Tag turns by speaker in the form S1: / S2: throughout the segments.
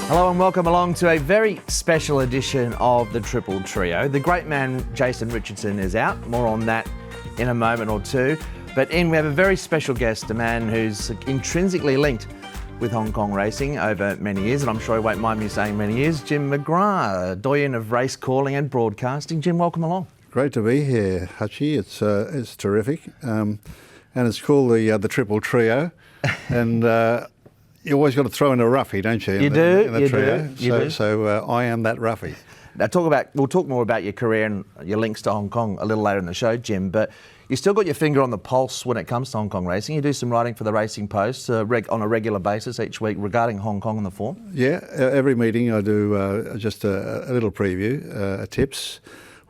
S1: Hello and welcome along to a very special edition of the Triple Trio. The great man Jason Richardson is out. More on that in a moment or two. But we have a very special guest, a man who's intrinsically linked with Hong Kong racing over many years, and I'm sure he won't mind me saying many years, Jim McGrath, doyen of race calling and broadcasting. Jim, welcome along.
S2: Great to be here, Hutchi. It's terrific. And it's called the Triple Trio. And you always got to throw in a roughie, don't you?
S1: You do.
S2: So I am that roughie.
S1: Now, we'll talk more about your career and your links to Hong Kong a little later in the show, Jim, but you still got your finger on the pulse when it comes to Hong Kong racing. You do some writing for the Racing Post on a regular basis each week regarding Hong Kong and the form.
S2: Yeah, every meeting I do just a little preview, tips.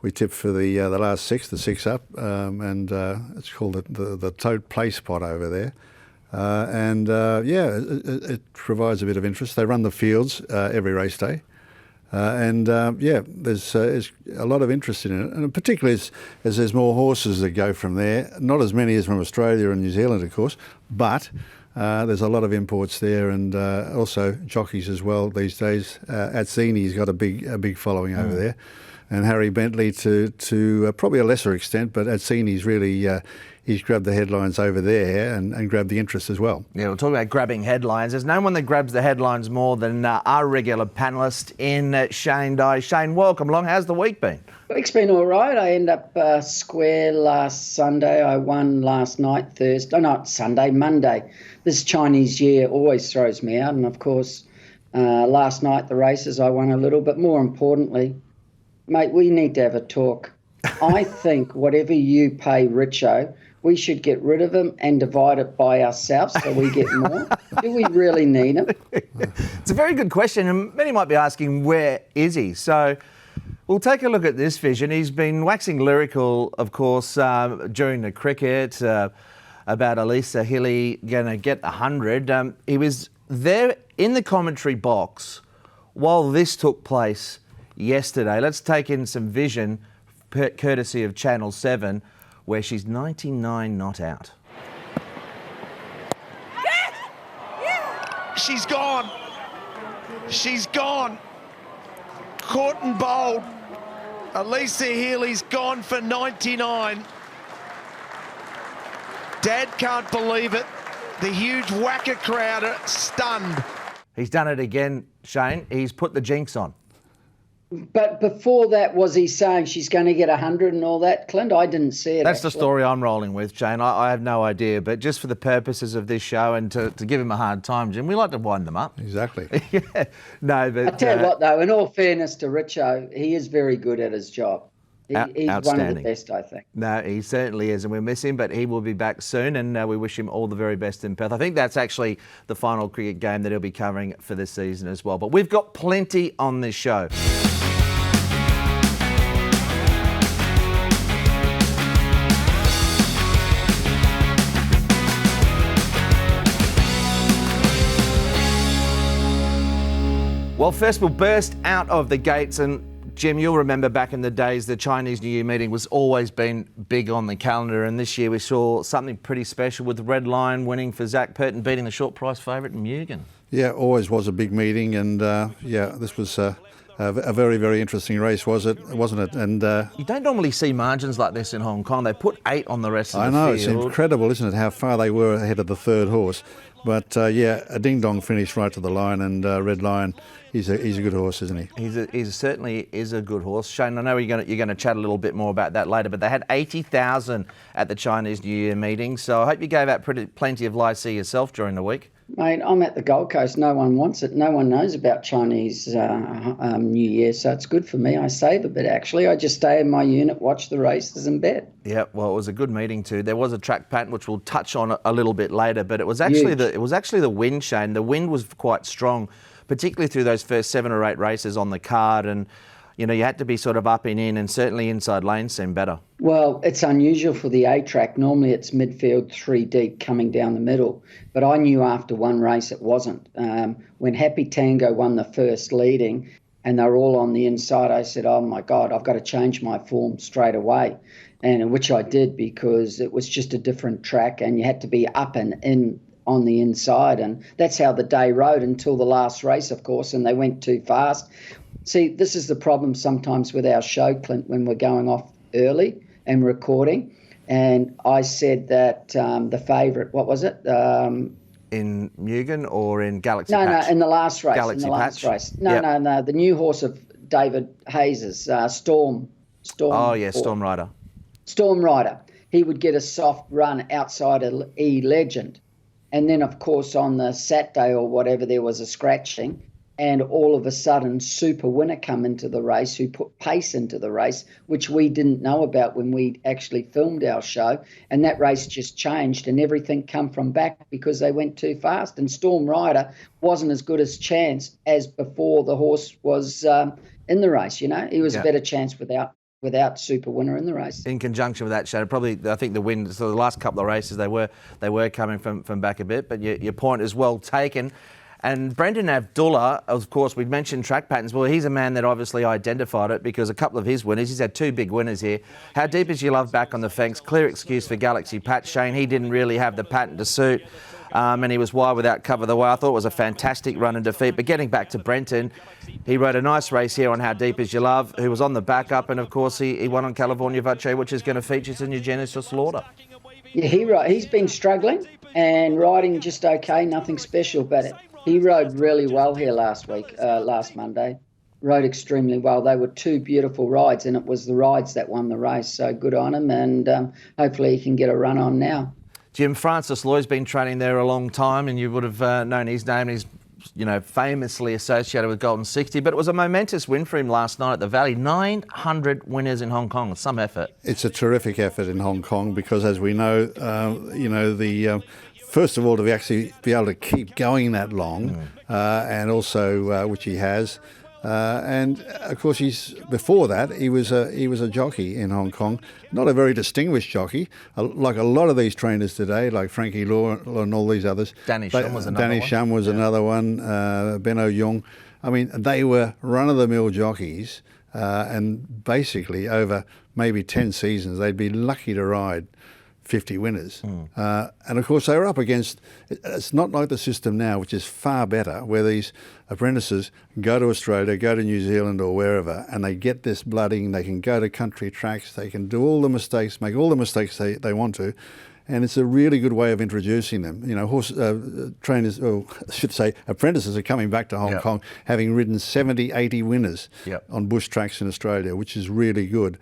S2: We tip for the last six, the six up, and it's called the Tote Play Spot over there. It provides a bit of interest. They run the fields every race day. There's a lot of interest in it, and particularly as there's more horses that go from there. Not as many as from Australia and New Zealand, of course, but there's a lot of imports there, and also jockeys as well these days. Atzini's got a big following over there, and Harry Bentley to probably a lesser extent, but Atzini's really he's grabbed the headlines over there and grabbed the interest as well.
S1: Yeah, we'll talk about grabbing headlines. There's no one that grabs the headlines more than our regular panellist in Shane Dye. Shane, welcome along. How's the week been?
S3: The week's been all right. I ended up square last Sunday. I won last night, Thursday. Not Sunday, Monday. This Chinese year always throws me out. And, of course, last night, the races, I won a little. But more importantly, mate, we need to have a talk. I think whatever you pay Richo, we should get rid of him and divide it by ourselves so we get more. Do we really need him?
S1: It's a very good question, and many might be asking, where is he? So we'll take a look at this vision. He's been waxing lyrical, of course, during the cricket about Elisa Hilly going to get 100. He was there in the commentary box while this took place yesterday. Let's take in some vision, courtesy of Channel 7, where she's 99 not out.
S4: She's gone. She's gone. Caught and bowled. Elisa Healy's gone for 99. Dad can't believe it. The huge whacker crowd are stunned.
S1: He's done it again, Shane. He's put the jinx on.
S3: But before that, was he saying she's going to get 100 and all that, Clint? I didn't see it.
S1: That's the story I'm rolling with, Shane. I have no idea. But just for the purposes of this show and to give him a hard time, Jim, we like to wind them up.
S2: Exactly.
S1: Yeah. No, but...
S3: I tell you what, though, in all fairness to Richo, he is very good at his job. He's one of the best, I think.
S1: No, he certainly is, and we miss him, but he will be back soon, and we wish him all the very best in Perth. I think that's actually the final cricket game that he'll be covering for this season as well. But we've got plenty on this show. Well, first we'll burst out of the gates, and Jim, you'll remember back in the days the Chinese New Year meeting was always been big on the calendar, and this year we saw something pretty special with Red Lion winning for Xaviere Cottereau, beating the short price favourite Mugen.
S2: Yeah, always was a big meeting, and this was a very, very interesting race, wasn't it? And
S1: you don't normally see margins like this in Hong Kong. They put 8 on the rest of the field.
S2: I know, it's incredible, isn't it, how far they were ahead of the third horse. But a ding-dong finish right to the line, and Red Lion, he's a good horse, isn't he?
S1: He certainly is a good horse. Shane, I know you're going to chat a little bit more about that later, but they had 80,000 at the Chinese New Year meeting, so I hope you gave out plenty of licee yourself during the week.
S3: Mate, I'm at the Gold Coast. No one wants it. No one knows about Chinese New Year, so it's good for me. I save a bit, actually. I just stay in my unit, watch the races and bet.
S1: Yeah, well, it was a good meeting too. There was a track pattern, which we'll touch on a little bit later, but it was actually the wind, Shane. The wind was quite strong, particularly through those first 7 or 8 races on the card, and you had to be sort of up and in, and certainly inside lanes seemed better. Well,
S3: it's unusual for the A track. Normally it's midfield 3 deep coming down the middle. But I knew after one race it wasn't. When Happy Tango won the first leading and they were all on the inside, I said, oh my God, I've got to change my form straight away. And which I did, because it was just a different track and you had to be up and in on the inside. And that's how the day rode until the last race, of course, and they went too fast. See, this is the problem sometimes with our show, Clint, when we're going off early and recording. And I said that the favourite, what was it?
S1: In Mugen or in Galaxy Patch?
S3: No, in the last race.
S1: Galaxy Patch?
S3: No, the new horse of David Hayes's, Storm.
S1: Oh, yeah, Storm Rider.
S3: Storm Rider. He would get a soft run outside of E Legend. And then, of course, on the Saturday or whatever, there was a scratching. And all of a sudden, Super Winner come into the race, who put pace into the race, which we didn't know about when we actually filmed our show. And that race just changed and everything come from back because they went too fast. And Storm Rider wasn't as good a chance as before the horse was in the race, you know. He was a better chance without Super Winner in the race.
S1: In conjunction with that, Shadow, probably I think the win. So the last couple of races they were coming from back a bit, but your point is well taken. And Brendan Abdullah, of course, we've mentioned track patterns. Well, he's a man that obviously identified it because a couple of his winners, he's had two big winners here. How Deep Is Your Love back on the fence? Clear excuse for Galaxy Patch. Shane, he didn't really have the pattern to suit. And he was wide without cover the way. I thought it was a fantastic run and defeat. But getting back to Brenton, he rode a nice race here on How Deep Is Your Love, who was on the backup. And, of course, he won on California Vache, which is going to feature some new Genesis Slaughter.
S3: Yeah, he's been struggling and riding just okay, nothing special. But he rode really well here last Monday. Rode extremely well. They were two beautiful rides, and it was the rides that won the race. So good on him, and hopefully he can get a run on now.
S1: Jim, Francis Loy's been training there a long time, and you would have known his name. He's, famously associated with Golden 60, but it was a momentous win for him last night at the Valley. 900 winners in Hong Kong. Some effort.
S2: It's a terrific effort in Hong Kong because, as we know, first of all, to actually be able to keep going that long, and also which he has. And of course, before that he was a jockey in Hong Kong, not a very distinguished jockey, like a lot of these trainers today, like Frankie Law and all these others.
S1: Danny Shum was another one.
S2: Danny Shum was another one. Ben O'Young. I mean, they were run-of-the-mill jockeys, and basically over maybe 10 seasons, they'd be lucky to ride 50 winners. And of course they were up against, it's not like the system now, which is far better, where these apprentices go to Australia, go to New Zealand or wherever, and they get this blooding, they can go to country tracks, they can do all the mistakes, make all the mistakes they want to, and it's a really good way of introducing them. Horse trainers, or I should say apprentices, are coming back to Hong Kong having ridden 70, 80 winners on bush tracks in Australia, which is really good.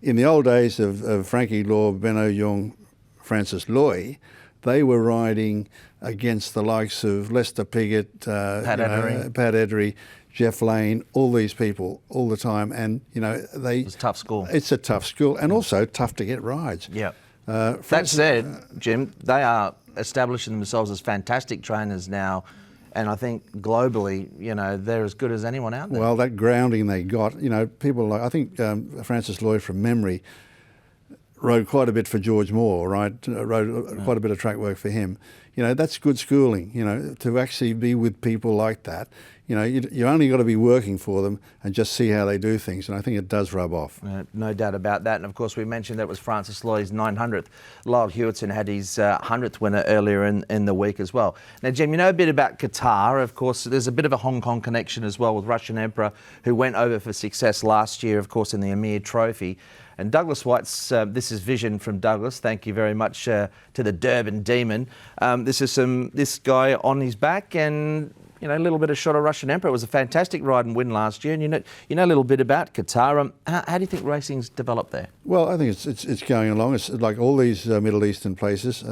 S2: In the old days of Frankie Law, Ben O'Young, Francis Loy, they were riding against the likes of Lester Piggott, Pat Edery, Jeff Lane, all these people all the time, and it's
S1: a tough school.
S2: It's a tough school, and also tough to get rides.
S1: Yeah. That said, Jim, they are establishing themselves as fantastic trainers now, and I think globally, they're as good as anyone out there.
S2: Well, that grounding they got, people like, I think Francis Lloyd from memory rode quite a bit for George Moore, right? Rode quite a bit of track work for him. That's good schooling, to actually be with people like that. You only got to be working for them and just see how they do things, and I think it does rub off.
S1: No doubt about that. And of course, we mentioned that was Francis Loy's 900th. Lyle Hewitson had his 100th winner earlier in the week as well. Now, Jim, you know a bit about Qatar. Of course, there's a bit of a Hong Kong connection as well with Russian Emperor, who went over for success last year, of course, in the Emir Trophy. And Douglas White's, this is vision from Douglas. Thank you very much to the Durban Demon. This is this guy on his back, and a little bit of shot of Russian Emperor. It was a fantastic ride and win last year. And you know a little bit about Qatar. How do you think racing's developed there?
S2: Well, I think it's going along. It's like all these Middle Eastern places.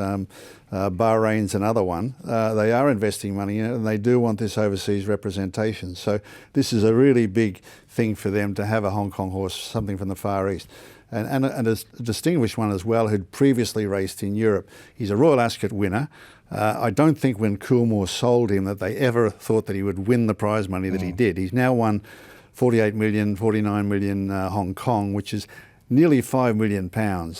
S2: Bahrain's another one. They are investing money in it, and they do want this overseas representation. So this is a really big thing for them to have a Hong Kong horse, something from the Far East. And a distinguished one as well, who'd previously raced in Europe. He's a Royal Ascot winner. I don't think when Coolmore sold him that they ever thought that he would win the prize money that he did. He's now won 48 million, 49 million Hong Kong, which is nearly £5 million.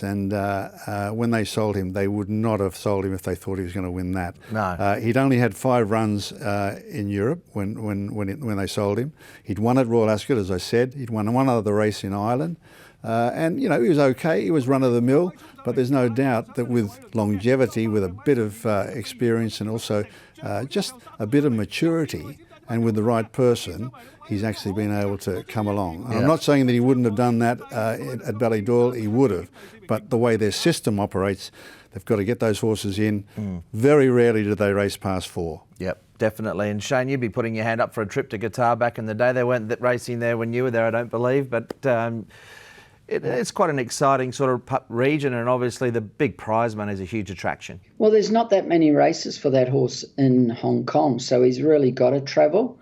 S2: And when they sold him, they would not have sold him if they thought he was going to win that.
S1: No.
S2: He'd only had 5 runs in Europe when they sold him. He'd won at Royal Ascot, as I said. He'd won one other race in Ireland. And, you know, he was okay. He was run-of-the-mill, but there's no doubt that with longevity, with a bit of experience and also just a bit of maturity, and with the right person, he's actually been able to come along. And I'm not saying that he wouldn't have done that at Ballydoyle. He would have. But the way their system operates, they've got to get those horses in. Very rarely do they race past 4.
S1: Yep, definitely. And Shane, you'd be putting your hand up for a trip to Qatar back in the day. They weren't racing there when you were there, I don't believe. But it's quite an exciting sort of region, and obviously the big prize money is a huge attraction.
S3: Well, there's not that many races for that horse in Hong Kong, so he's really got to travel.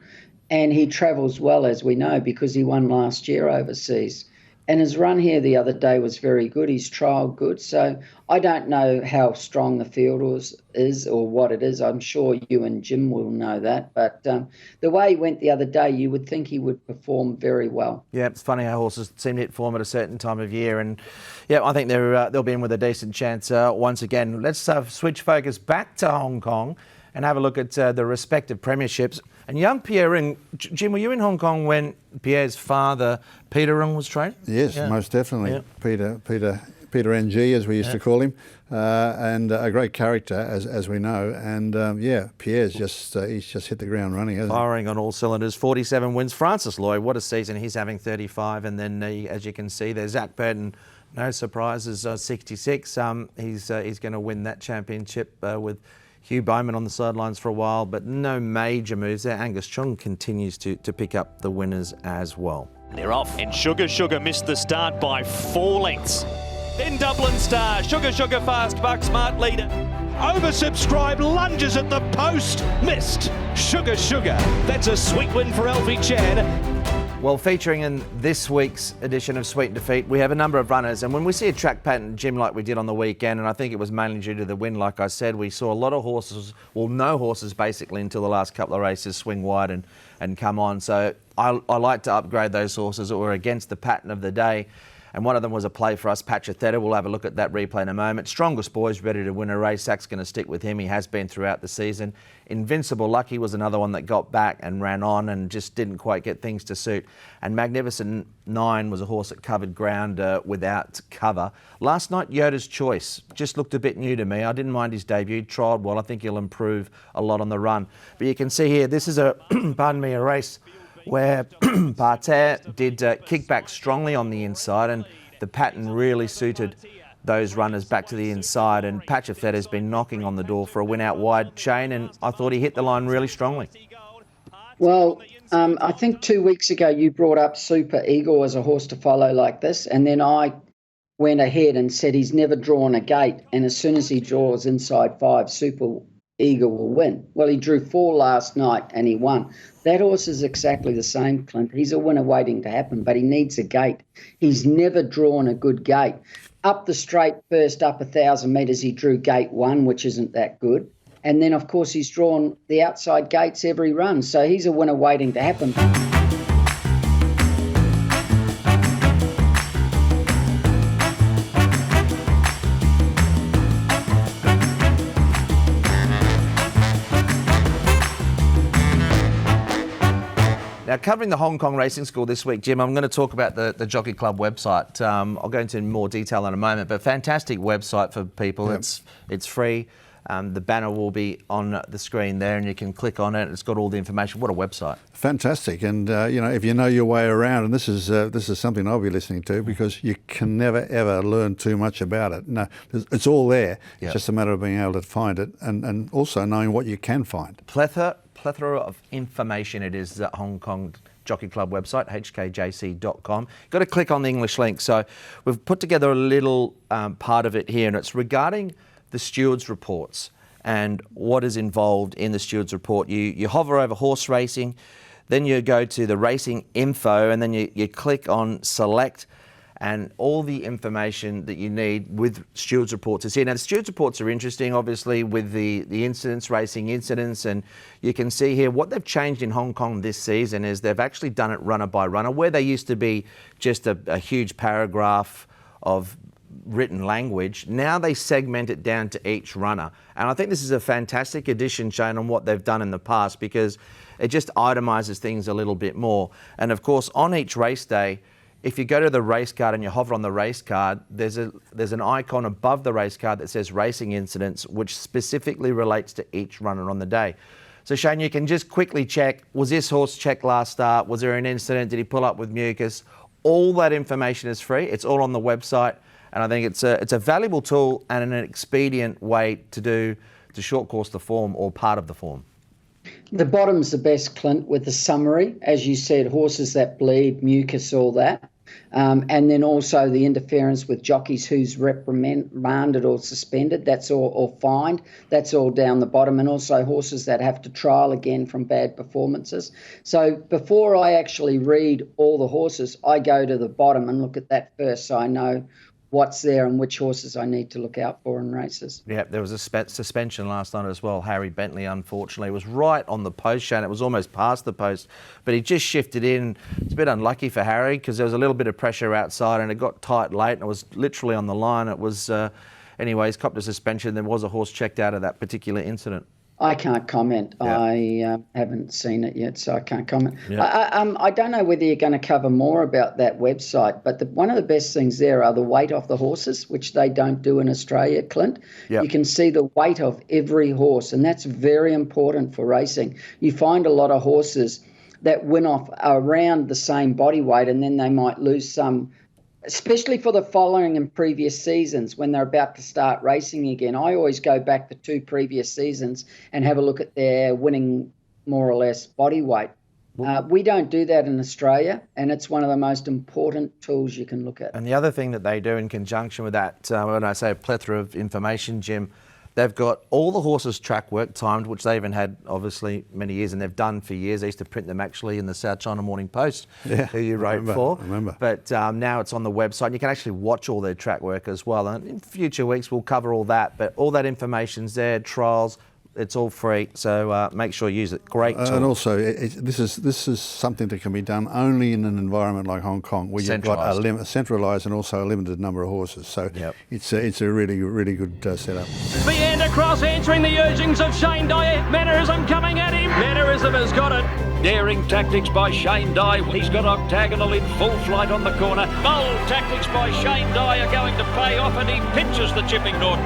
S3: And he travels well, as we know, because he won last year overseas. And his run here the other day was very good. He's trialled good. So I don't know how strong the field is or what it is. I'm sure you and Jim will know that. But the way he went the other day, you would think he would perform very well.
S1: Yeah, it's funny how horses seem to hit form at a certain time of year. And, yeah, I think they'll be in with a decent chance once again. Let's switch focus back to Hong Kong and have a look at the respective premierships. And young Pierre Ring, Jim, were you in Hong Kong when Pierre's father, Peter Ring, was training?
S2: Yes, most definitely. Yeah. Peter NG, as we used to call him, and a great character, as we know. And Pierre's he's just hit the ground running, hasn't he?
S1: Firing on all cylinders, 47 wins. Francis Lloyd, what a season. He's having 35. And then, as you can see, there's Zach Burton, no surprises, 66. He's going to win that championship with Hugh Bowman on the sidelines for a while, but no major moves there. Angus Chung continues to pick up the winners as well.
S5: They're off, and Sugar missed the start by 4 lengths. Then Dublin Star, Sugar fast buck, smart leader. Oversubscribed, lunges at the post, missed. Sugar, that's a sweet win for Alfie Chan.
S1: Well, featuring in this week's edition of Sweet and Defeat, we have a number of runners. And when we see a track pattern, Jim, like we did on the weekend, and I think it was mainly due to the win, like I said, we saw a lot of horses, well, no horses basically until the last couple of races swing wide and come on. So I like to upgrade those horses that were against the pattern of the day. And one of them was a play for us, Patcha Theta. We'll have a look at that replay in a moment. Strongest Boy's ready to win a race. Zach's going to stick with him. He has been throughout the season. Invincible Lucky was another one that got back and ran on and just didn't quite get things to suit. And Magnificent 9 was a horse that covered ground without cover. Last night, Yoda's Choice just looked a bit new to me. I didn't mind his debut. Trialled well. I think he'll improve a lot on the run. But you can see here, this is a race where Parterre did kick back strongly on the inside, and the pattern really suited those runners back to the inside. And Patcha Theta has been knocking on the door for a win out wide, Shane, and I thought he hit the line really strongly.
S3: Well, I think 2 weeks ago you brought up Super Eagle as a horse to follow like this, and then I went ahead and said he's never drawn a gate, and as soon as he draws inside 5, Super Eagle will win. Well, he drew 4 last night and he won. That horse is exactly the same, Clint. He's a winner waiting to happen, but he needs a gate. He's never drawn a good gate. Up the straight, first up 1,000 metres, he drew gate 1, which isn't that good. And then, of course, he's drawn the outside gates every run. So he's a winner waiting to happen.
S1: Now, covering the Hong Kong Racing School this week, Jim, I'm going to talk about the Jockey Club website. I'll go into more detail in a moment, but fantastic website for people. Yep. It's free. The banner will be on the screen there, and you can click on it. It's got all the information. What a website! Fantastic,
S2: and if you know your way around, and this is something I'll be listening to, because you can never ever learn too much about it. No, it's all there. Yep. It's just a matter of being able to find it, and also knowing what you can find.
S1: Plethora of information it is, the Hong Kong Jockey Club website, hkjc.com. Got to click on the English link. So we've put together a little part of it here, and it's regarding the stewards' reports and what is involved in the stewards' report. You hover over horse racing, then you go to the racing info, and then you click on select, and all the information that you need with stewards' reports is here. Now, the stewards' reports are interesting, obviously, with the incidents, racing incidents, and you can see here what they've changed in Hong Kong this season is they've actually done it runner by runner, where they used to be just a huge paragraph of written language. Now they segment it down to each runner. And I think this is a fantastic addition, Shane, on what they've done in the past, because it just itemises things a little bit more. And of course, on each race day, if you go to the race card and you hover on the race card, there's an icon above the race card that says racing incidents, which specifically relates to each runner on the day. So Shane, you can just quickly check, was this horse checked last start? Was there an incident? Did he pull up with mucus? All that information is free. It's all on the website. And I think it's a valuable tool and an expedient way to short course the form or part of the form.
S3: The bottom's the best, Clint, with the summary. As you said, horses that bleed, mucus, all that. And then also the interference with jockeys who's reprimanded or suspended, that's all, or fined, that's all down the bottom. And also horses that have to trial again from bad performances. So before I actually read all the horses, I go to the bottom and look at that first so I know what's there and which horses I need to look out for in races.
S1: Yeah, there was a suspension last night as well. Harry Bentley, unfortunately, was right on the post, Shane. It was almost past the post, but he just shifted in. It's a bit unlucky for Harry because there was a little bit of pressure outside and it got tight late and it was literally on the line. It was, anyways, copped a suspension. There was a horse checked out of that particular incident.
S3: I can't comment.
S1: Yeah.
S3: I haven't seen it yet, so I can't comment.
S1: Yeah.
S3: I don't know whether you're going to cover more about that website, but one of the best things there are the weight of the horses, which they don't do in Australia, Clint.
S1: Yep.
S3: You can see the weight of every horse, and that's very important for racing. You find a lot of horses that win off around the same body weight, and then they might lose some, especially for the following and previous seasons when they're about to start racing again. I always go back the 2 previous seasons and have a look at their winning, more or less, body weight. We don't do that in Australia, and it's one of the most important tools you can look at.
S1: And the other thing that they do in conjunction with that, when I say a plethora of information, Jim, they've got all the horses' track work timed, which they haven't had, obviously, many years, and they've done for years. They used to print them, actually, in the South China Morning Post, who you wrote for.
S2: I remember.
S1: But now it's on the website. You can actually watch all their track work as well. And in future weeks, we'll cover all that. But all that information's there, trials, it's all free. So make sure you use it. Great tool.
S2: And also, this is something that can be done only in an environment like Hong Kong, where you've got a centralised and also a limited number of horses. So it's a really, really good setup.
S6: The end across, answering the urgings of Shane Dye. Mannerism coming at him. Mannerism has got it. Daring tactics by Shane Dye. He's got Octagonal in full flight on the corner. Bold tactics by Shane Dye are going to pay off, and he pinches the Chipping Norton.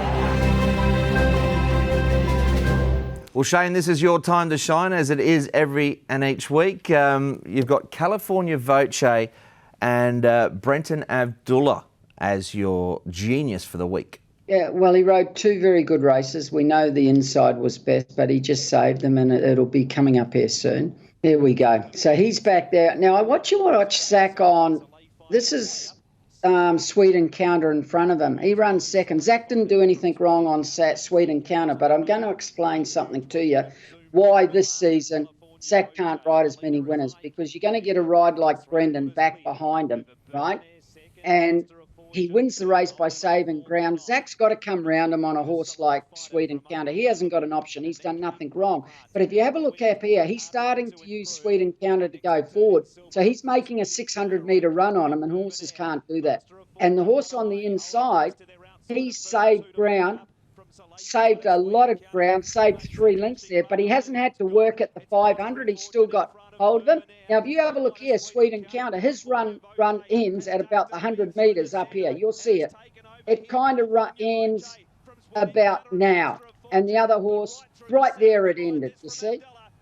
S1: Well, Shane, this is your time to shine, as it is every and each week. You've got California Voce and Brenton Abdullah as your genius for the week.
S3: Yeah, well, he rode 2 very good races. We know the inside was best, but he just saved them, and it'll be coming up here soon. Here we go. So he's back there. Now, I watch Zach on. This is Sweet Encounter in front of him. He runs second. Zach didn't do anything wrong on Sweet Encounter, but I'm going to explain something to you why this season Zach can't ride as many winners, because you're going to get a ride like Brendan back behind him, right? And he wins the race by saving ground. Zach's got to come round him on a horse like Sweet Encounter. He hasn't got an option. He's done nothing wrong. But if you have a look up here, he's starting to use Sweet Encounter to go forward. So he's making a 600-metre run on him, and horses can't do that. And the horse on the inside, he saved ground, saved a lot of ground, saved 3 lengths there, but he hasn't had to work at the 500. He's still got hold of him. Now, if you have a look here, Sweet Encounter, his run ends at about the 100 metres up here. You'll see it. It kind of ends about now. And the other horse, right there it ended, you see.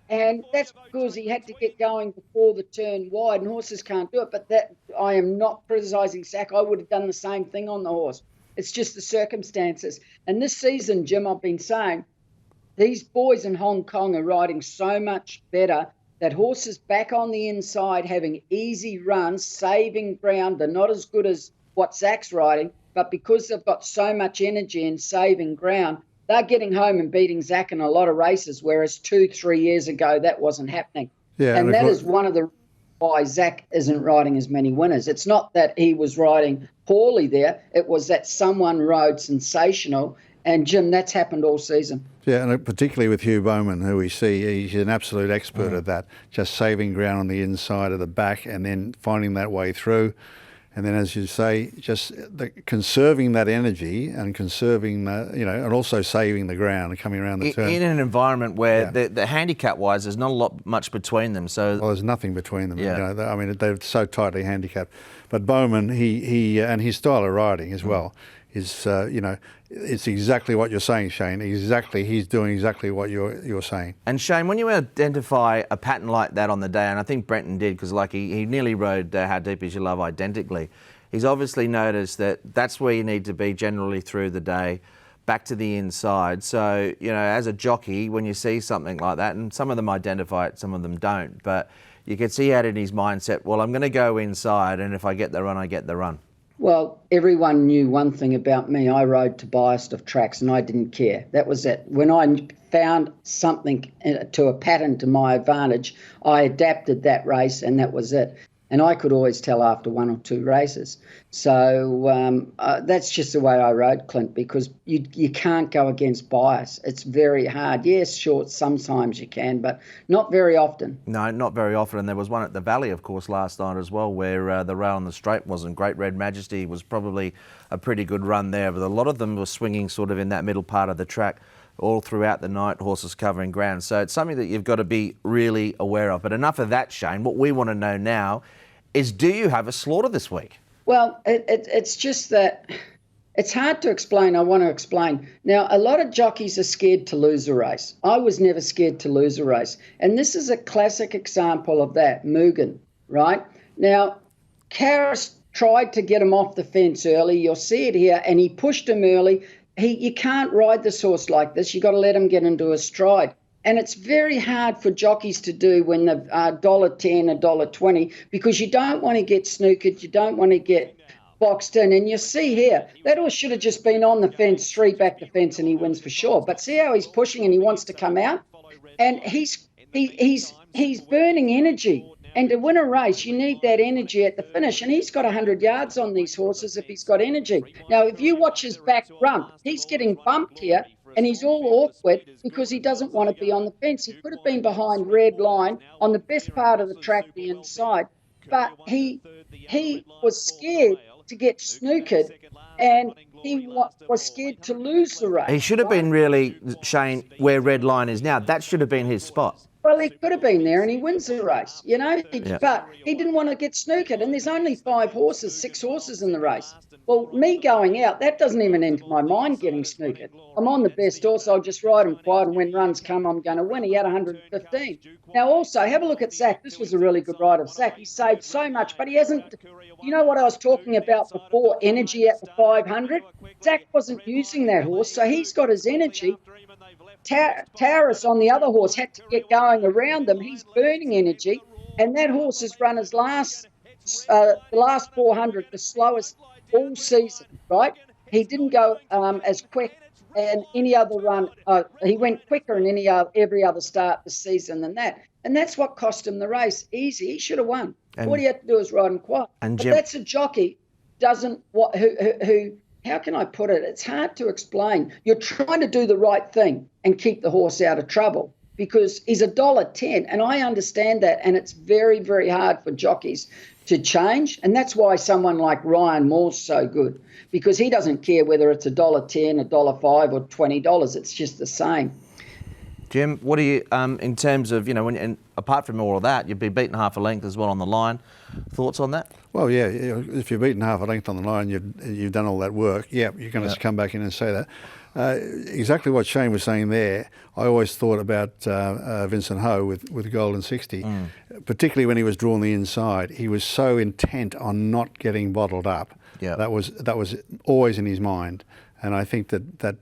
S3: And that's because he had to get going before the turn wide, and horses can't do it. But that, I am not criticising Zach. I would have done the same thing on the horse. It's just the circumstances. And this season, Jim, I've been saying, these boys in Hong Kong are riding so much better. That horses back on the inside having easy runs, saving ground. They're not as good as what Zach's riding, but because they've got so much energy and saving ground, they're getting home and beating Zach in a lot of races, whereas 2-3 years ago that wasn't happening.
S2: Yeah,
S3: and that is one of the why Zach isn't riding as many winners. It's not that he was riding poorly there. It was that someone rode sensational. And, Jim, that's happened all season.
S2: Yeah, and particularly with Hugh Bowman, who we see, he's an absolute expert at that, just saving ground on the inside of the back and then finding that way through. And then, as you say, just conserving that energy and conserving, and also saving the ground and coming around the turn.
S1: In an environment where the handicap-wise, there's not much between them. So
S2: there's nothing between them.
S1: Yeah.
S2: They're so tightly handicapped. But Bowman, he and his style of riding as well is, it's exactly what you're saying, Shane. He's doing exactly what you're saying.
S1: And Shane, when you identify a pattern like that on the day, and I think Brenton did, because he nearly rode How Deep Is Your Love identically, he's obviously noticed that that's where you need to be generally through the day, back to the inside. So, as a jockey, when you see something like that, and some of them identify it, some of them don't, but you can see out in his mindset, well, I'm going to go inside, and if I get the run, I get the run.
S3: Well, everyone knew one thing about me. I rode to biased of tracks and I didn't care. That was it. When I found something to a pattern to my advantage, I adapted that race and that was it. And I could always tell after one or two races. So that's just the way I rode, Clint, because you can't go against bias. It's very hard. Yes, sure, sometimes you can, but not very often.
S1: No, not very often. And there was one at the Valley, of course, last night as well, where the rail on the straight wasn't great. Red Majesty was probably a pretty good run there, but a lot of them were swinging sort of in that middle part of the track all throughout the night, horses covering ground. So it's something that you've got to be really aware of. But enough of that, Shane. What we want to know now is, do you have a slaughter this week?
S3: Well, it's just that it's hard to explain. I want to explain. Now, a lot of jockeys are scared to lose a race. I was never scared to lose a race. And this is a classic example of that, Mugen, right? Now, Karis tried to get him off the fence early. You'll see it here. And he pushed him early. You can't ride this horse like this. You've got to let him get into a stride. And it's very hard for jockeys to do when they're $1.10, $1.20, because you don't want to get snookered, you don't want to get boxed in. And you see here, that horse should have just been on the fence, 3 back the fence, and he wins for sure. But see how he's pushing and he wants to come out? And he's burning energy. And to win a race, you need that energy at the finish. And he's got 100 yards on these horses if he's got energy. Now, if you watch his back rump, he's getting bumped here. And he's all awkward because he doesn't want to be on the fence. He could have been behind red line on the best part of the track, the inside. But he was scared to get snookered and he was scared to lose the race.
S1: He should have been really, Shane, where red line is now. That should have been his spot.
S3: Well, he could have been there and he wins the race, But he didn't want to get snookered. And there's only 6 horses in the race. Well, me going out, that doesn't even enter my mind getting snookered. I'm on the best horse. I'll just ride him quiet, and when runs come, I'm going to win. He had 115. Now, also, have a look at Zach. This was a really good ride of Zach. He saved so much, but he hasn't. You know what I was talking about before, energy at the 500? Zach wasn't using that horse, so he's got his energy. Taurus on the other horse had to get going around them. He's burning energy, and that horse has run his last 400, the slowest all season, right? He didn't go as quick in any other run. He went quicker in every other start this season than that. And that's what cost him the race. Easy. He should have won. All he had to do was ride him quiet. But that's a jockey who how can I put it? It's hard to explain. You're trying to do the right thing and keep the horse out of trouble because he's $1.10, and I understand that, and it's very, very hard for jockeys to change, and that's why someone like Ryan Moore's so good, because he doesn't care whether it's $1.10, $1.05 or $20. It's just the same.
S1: Jim, what do you, in terms of, and apart from all of that, you'd be beaten half a length as well on the line. Thoughts on that?
S2: Well, yeah, if you're beaten half a length on the line, you've done all that work. Yeah, you're going to come back in and say that. Exactly what Shane was saying there. I always thought about Vincent Ho with Golden 60, particularly when he was drawn the inside. He was so intent on not getting bottled up.
S1: Yeah,
S2: that was always in his mind, and I think that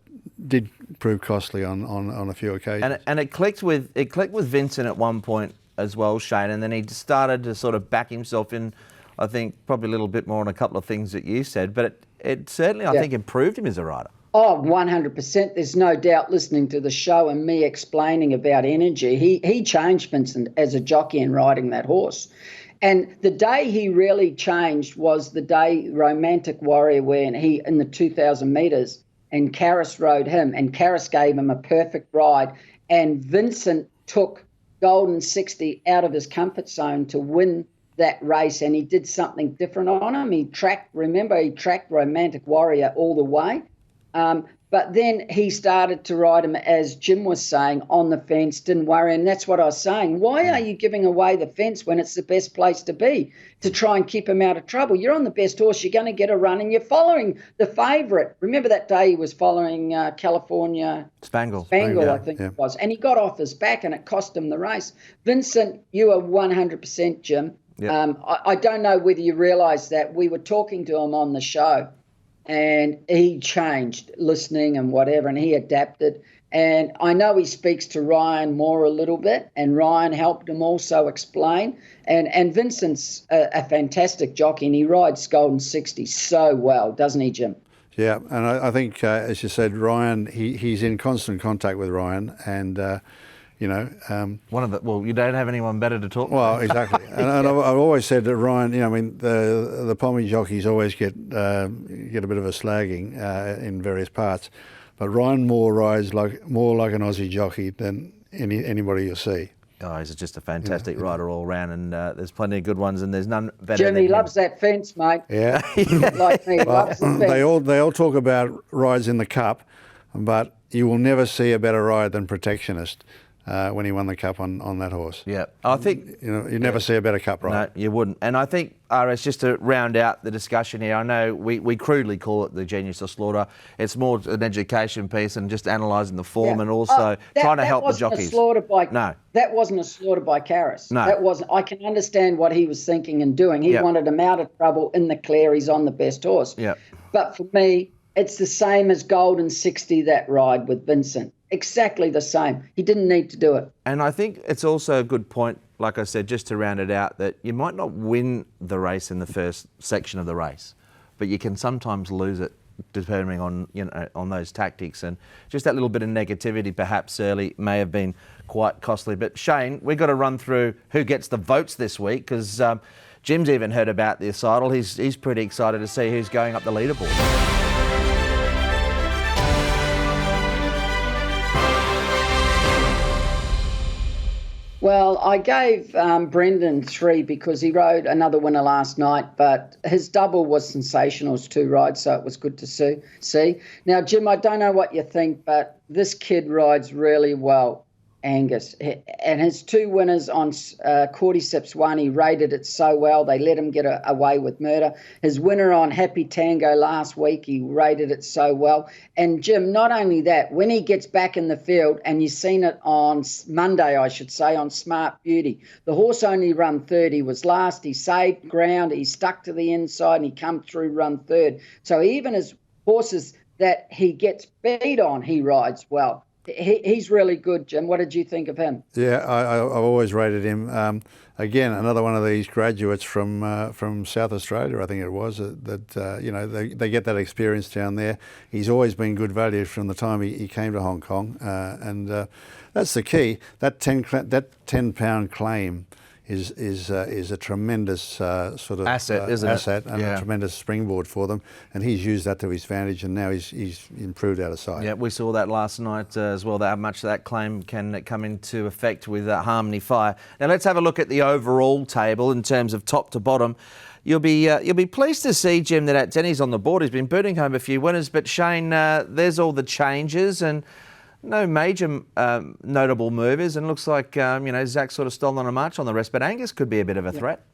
S2: did prove costly on a few occasions.
S1: And it clicked with Vincent at one point as well, Shane, and then he started to sort of back himself in. I think probably a little bit more on a couple of things that you said, but it certainly I think improved him as a rider.
S3: Oh, 100%. There's no doubt listening to the show and me explaining about energy. He changed Vincent as a jockey in riding that horse. And the day he really changed was the day Romantic Warrior, when he, in the 2,000 metres, and Karis rode him, and Karis gave him a perfect ride. And Vincent took Golden 60 out of his comfort zone to win that race, and he did something different on him. He tracked Romantic Warrior all the way. But then he started to ride him, as Jim was saying, on the fence, didn't worry. And that's what I was saying. Why are you giving away the fence when it's the best place to be to try and keep him out of trouble? You're on the best horse. You're going to get a run, and you're following the favourite. Remember that day he was following California
S1: Spangle,
S3: I think it was. And he got off his back, and it cost him the race. Vincent, you are 100%, Jim.
S1: Yep.
S3: I don't know whether you realise that we were talking to him on the show, and he changed, listening and whatever, and he adapted. And I know he speaks to Ryan Moore a little bit, and Ryan helped him also explain. And Vincent's a fantastic jockey, and he rides Golden 60 so well, doesn't he, Jim?
S2: Yeah, and I think, as you said, Ryan, he's in constant contact with Ryan, and you don't have anyone better to talk. Well, exactly. And I've always said that Ryan, the Pommy jockeys always get a bit of a slagging in various parts, but Ryan Moore rides more like an Aussie jockey than anybody you'll see.
S1: Oh, he's just a fantastic rider all round, and there's plenty of good ones, and there's none better than
S3: Jimmy
S1: him.
S3: loves that fence, mate.
S2: Yeah.
S3: Like me, loves the fence.
S2: They all talk about rides in the Cup, but you will never see a better ride than Protectionist. When he won the Cup on that horse.
S1: Yeah, I think...
S2: you never see a better Cup ride.
S1: No, you wouldn't. And I think, RS, just to round out the discussion here, I know we crudely call it the Genius of Slaughter. It's more an education piece and just analysing the form and also trying to help the jockeys.
S3: That wasn't a slaughter by Karis.
S1: No.
S3: That wasn't. I can understand what he was thinking and doing. He wanted him out of trouble in the clear. He's on the best horse.
S1: Yeah.
S3: But for me, it's the same as Golden 60, that ride with Vincent. Exactly the same. He didn't need to do it.
S1: And I think it's also a good point, like I said, just to round it out, that you might not win the race in the first section of the race, but you can sometimes lose it depending on on those tactics, and just that little bit of negativity perhaps early may have been quite costly. But Shane, we've got to run through who gets the votes this week, because Jim's even heard about the Assidle. He's pretty excited to see who's going up the leaderboard.
S3: Well, I gave Brendan 3 because he rode another winner last night, but his double was sensational, his 2 rides, so it was good to see. Now, Jim, I don't know what you think, but this kid rides really well, Angus. And his 2 winners on Cordyceps 1, he rated it so well, they let him get away with murder. His winner on Happy Tango last week, he rated it so well. And Jim, not only that, when he gets back in the field, and you've seen it on Monday, I should say, on Smart Beauty, the horse only run third. He was last, he saved ground, he stuck to the inside, and he come through run third. So even as horses that he gets beat on, he rides well. He's really good, Jim. What did you think of him?
S2: Yeah, I've always rated him. Again, another one of these graduates from South Australia, I think it was, they get that experience down there. He's always been good value from the time he came to Hong Kong, and that's the key. That 10-pound claim is a tremendous sort of
S1: asset, isn't it?
S2: Asset and a tremendous springboard for them, and he's used that to his advantage, and now he's improved out of sight.
S1: Yeah, we saw that last night as well. How much that claim can come into effect with Harmony Fire. Now let's have a look at the overall table in terms of top to bottom. You'll be pleased to see, Jim, that Denny's on the board. He's been booting home a few winners, but Shane, there's all the changes and no major notable movers, and looks like Zach sort of stole on a march on the rest, but Angus could be a bit of a threat.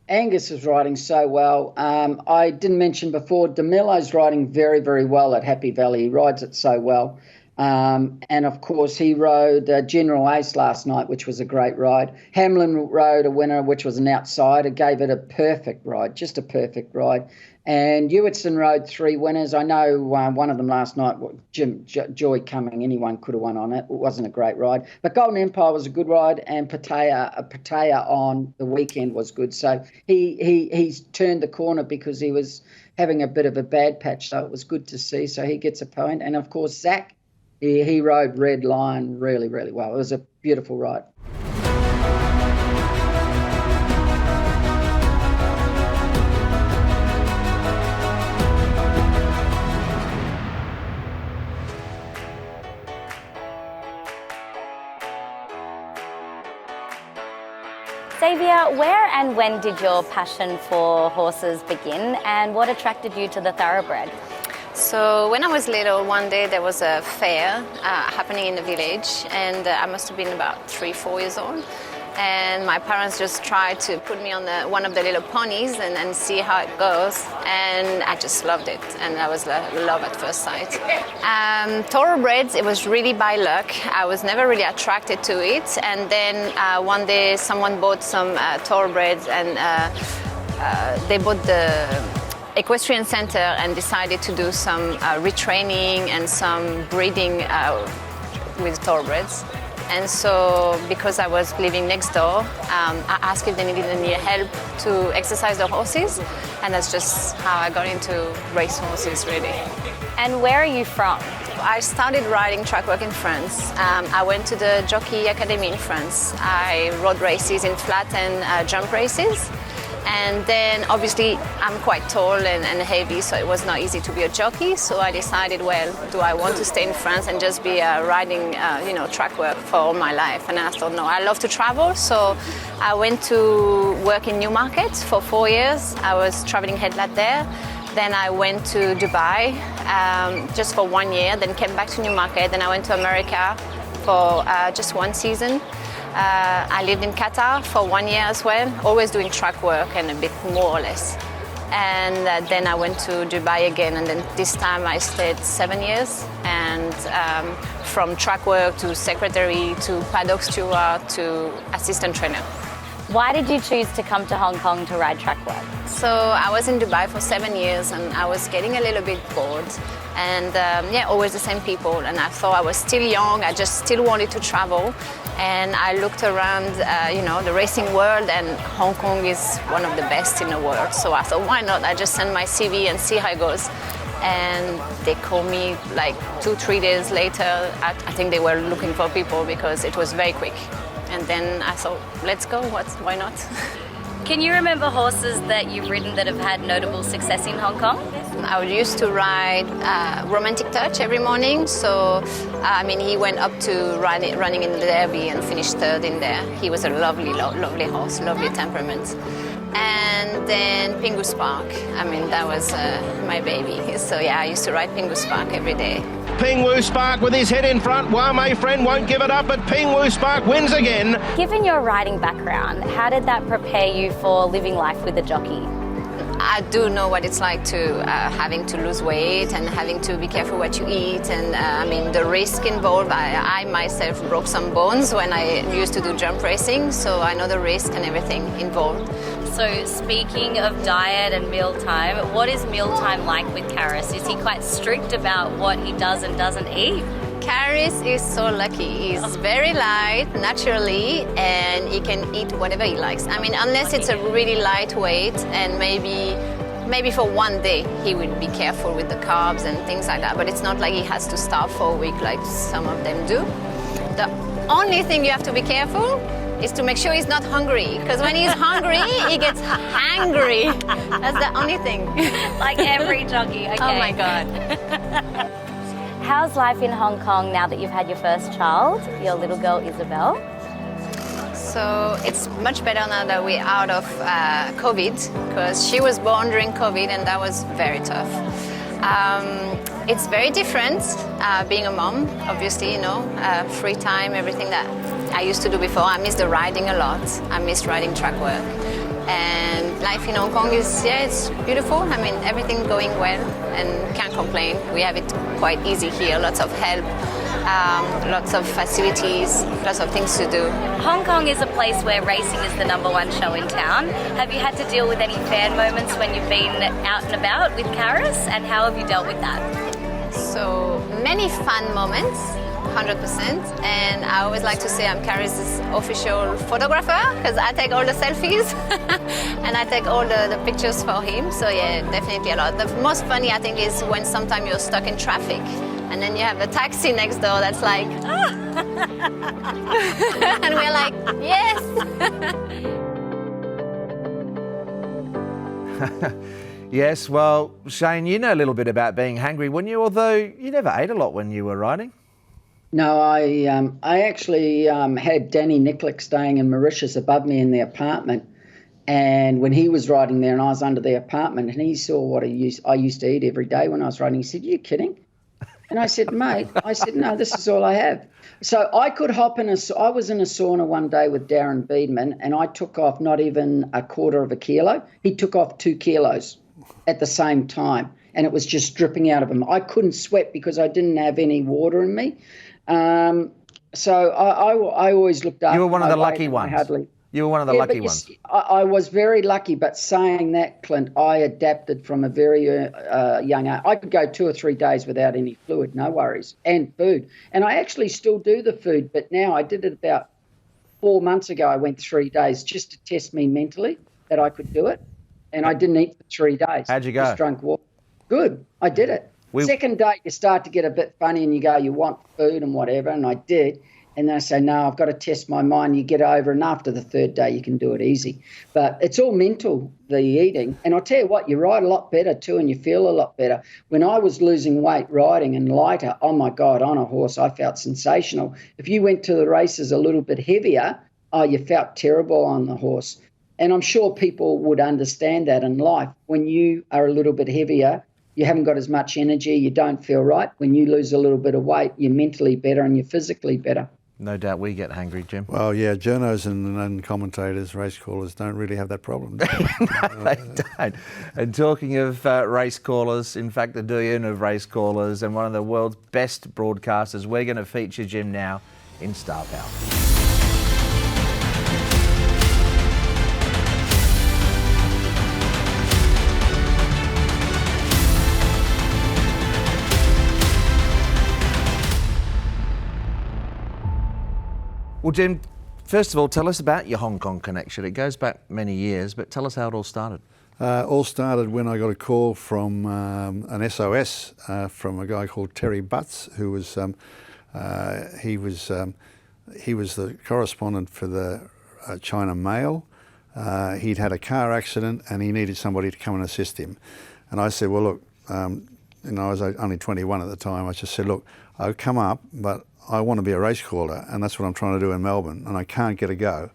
S3: Angus is riding so well. I didn't mention before, DeMillo's riding very, very well at Happy Valley. He rides it so well. And of course, he rode General Ace last night, which was a great ride. Hamlin rode a winner, which was an outsider, gave it a perfect ride, just a perfect ride. And Hewitson rode 3 winners. I know one of them last night, Joy Cumming, anyone could have won on it. It wasn't a great ride. But Golden Empire was a good ride, and Pattaya on the weekend was good. So he's turned the corner because he was having a bit of a bad patch, so it was good to see. So he gets a point. And, of course, Zach, he rode Red Lion really, really well. It was a beautiful ride.
S7: Xaviere, Where and when did your passion for horses begin, and what attracted you to the thoroughbred?
S8: So when I was little, one day there was a fair happening in the village, and I must have been about 3-4 years old. And my parents just tried to put me on one of the little ponies and see how it goes. And I just loved it. And that was love at first sight. Thoroughbreds, it was really by luck. I was never really attracted to it. And then one day someone bought some thoroughbreds, and they bought the equestrian center and decided to do some retraining and some breeding with thoroughbreds. And so, because I was living next door, I asked if they needed any help to exercise the horses, and that's just how I got into race horses, really.
S7: And where are you from?
S8: I started riding track work in France. I went to the Jockey Academy in France. I rode races in flat and jump races. And then obviously I'm quite tall and heavy, so it was not easy to be a jockey. So I decided, well, do I want to stay in France and just be riding, track work for all my life? And I thought, no, I love to travel. So I went to work in Newmarket for 4 years. I was traveling headlat there. Then I went to Dubai just for 1 year, then came back to Newmarket. Then I went to America for just 1 season. I lived in Qatar for 1 year as well, always doing track work and a bit more or less. And then I went to Dubai again, and then this time I stayed 7 years. And from track work to secretary to paddock steward to assistant trainer.
S7: Why did you choose to come to Hong Kong to ride track work?
S8: So I was in Dubai for 7 years, and I was getting a little bit bored. And always the same people. And I thought I was still young, I just still wanted to travel. And I looked around, the racing world, and Hong Kong is one of the best in the world. So I thought, why not? I just send my CV and see how it goes. And they called me like 2-3 days later. I think they were looking for people because it was very quick. And then I thought, let's go, why not?
S7: Can you remember horses that you've ridden that have had notable success in Hong Kong?
S8: I used to ride Romantic Touch every morning. So, he went up to running in the Derby and finished third in there. He was a lovely horse, lovely temperament. And then Pingu Spark. That was my baby. So I used to ride Pingu Spark every day.
S4: Pingwu Spark with his head in front. Wame Friend won't give it up, but Pingwu Spark wins again.
S7: Given your riding background, how did that prepare you for living life with a jockey?
S8: I do know what it's like to having to lose weight and having to be careful what you eat, and the risk involved. I myself broke some bones when I used to do jump racing, so I know the risk and everything involved.
S7: So speaking of diet and mealtime, what is mealtime like with Karis? Is he quite strict about what he does and doesn't eat?
S8: Karis is so lucky. He's very light naturally, and he can eat whatever he likes. Unless it's a really lightweight, and maybe for 1 day he would be careful with the carbs and things like that. But it's not like he has to starve for a week like some of them do. The only thing you have to be careful is to make sure he's not hungry, because when he's hungry, he gets hangry. That's the only thing.
S7: Like every jockey, okay.
S8: Oh my God.
S7: How's life in Hong Kong now that you've had your first child, your little girl Isabel?
S8: So it's much better now that we're out of COVID, because she was born during COVID, and that was very tough. It's very different being a mom, obviously, free time, everything that I used to do before. I miss the riding a lot. I miss riding track work. And life in Hong Kong is, it's beautiful. Everything going well, and can't complain. We have it quite easy here, lots of help, lots of facilities, lots of things to do.
S7: Hong Kong is a place where racing is the #1 show in town. Have you had to deal with any fan moments when you've been out and about with Karis, and how have you dealt with that?
S8: So many fun moments, 100%, and I always like to say I'm Karis's official photographer, because I take all the selfies and I take all the pictures for him. So definitely a lot. The most funny, I think, is when sometimes you're stuck in traffic and then you have a taxi next door that's like, and we're like, yes.
S1: Yes, well, Shane, you know a little bit about being hungry, wouldn't you? Although you never ate a lot when you were riding.
S3: No, I actually had Danny Nicklick staying in Mauritius above me in the apartment, And when he was riding there and I was under the apartment and he saw what I used to eat every day when I was riding, he said, "You kidding?" And I said, "Mate," I said, "no, this is all I have." So I could hop in I was in a sauna one day with Darren Beedman and I took off not even a quarter of a kilo. He took off 2 kilos at the same time and it was just dripping out of him. I couldn't sweat because I didn't have any water in me. So I always looked after.
S1: You were one of the
S3: my
S1: lucky
S3: weight.
S1: ones. You were one of the lucky ones.
S3: I was very lucky, but saying that, Clint, I adapted from a very young age. I could go 2 or 3 days without any fluid, no worries, and food. And I actually still do the food, but now I did it about 4 months ago. I went 3 days just to test me mentally that I could do it, and I didn't eat for 3 days.
S1: How'd you go?
S3: Just drank water. Good, I did it. Second day, you start to get a bit funny and you go, you want food and whatever, and I did. And then I say, no, I've got to test my mind. You get over, and after the 3rd day, you can do it easy. But it's all mental, the eating. And I'll tell you what, you ride a lot better too, and you feel a lot better. When I was losing weight riding and lighter, oh, my God, on a horse, I felt sensational. If you went to the races a little bit heavier, oh, you felt terrible on the horse. And I'm sure people would understand that in life. When you are a little bit heavier, you haven't got as much energy, you don't feel right. When you lose a little bit of weight, you're mentally better and you're physically better.
S1: No doubt we get hungry, Jim.
S2: Well, yeah, journos and commentators, race callers don't really have that problem.
S1: No, they don't. And talking of race callers, in fact, the doyen of race callers and one of the world's best broadcasters, we're going to feature Jim now in Star Power. Well, Jim, first of all, tell us about your Hong Kong connection. It goes back many years, but tell us how it all started.
S2: All started when I got a call from an SOS from a guy called Terry Butts, who was he was the correspondent for the China Mail. He'd had a car accident and he needed somebody to come and assist him. And I said, well, look, I was only 21 at the time. I just said, look, I'll come up, but I want to be a race caller, and that's what I'm trying to do in Melbourne, and I can't get a go.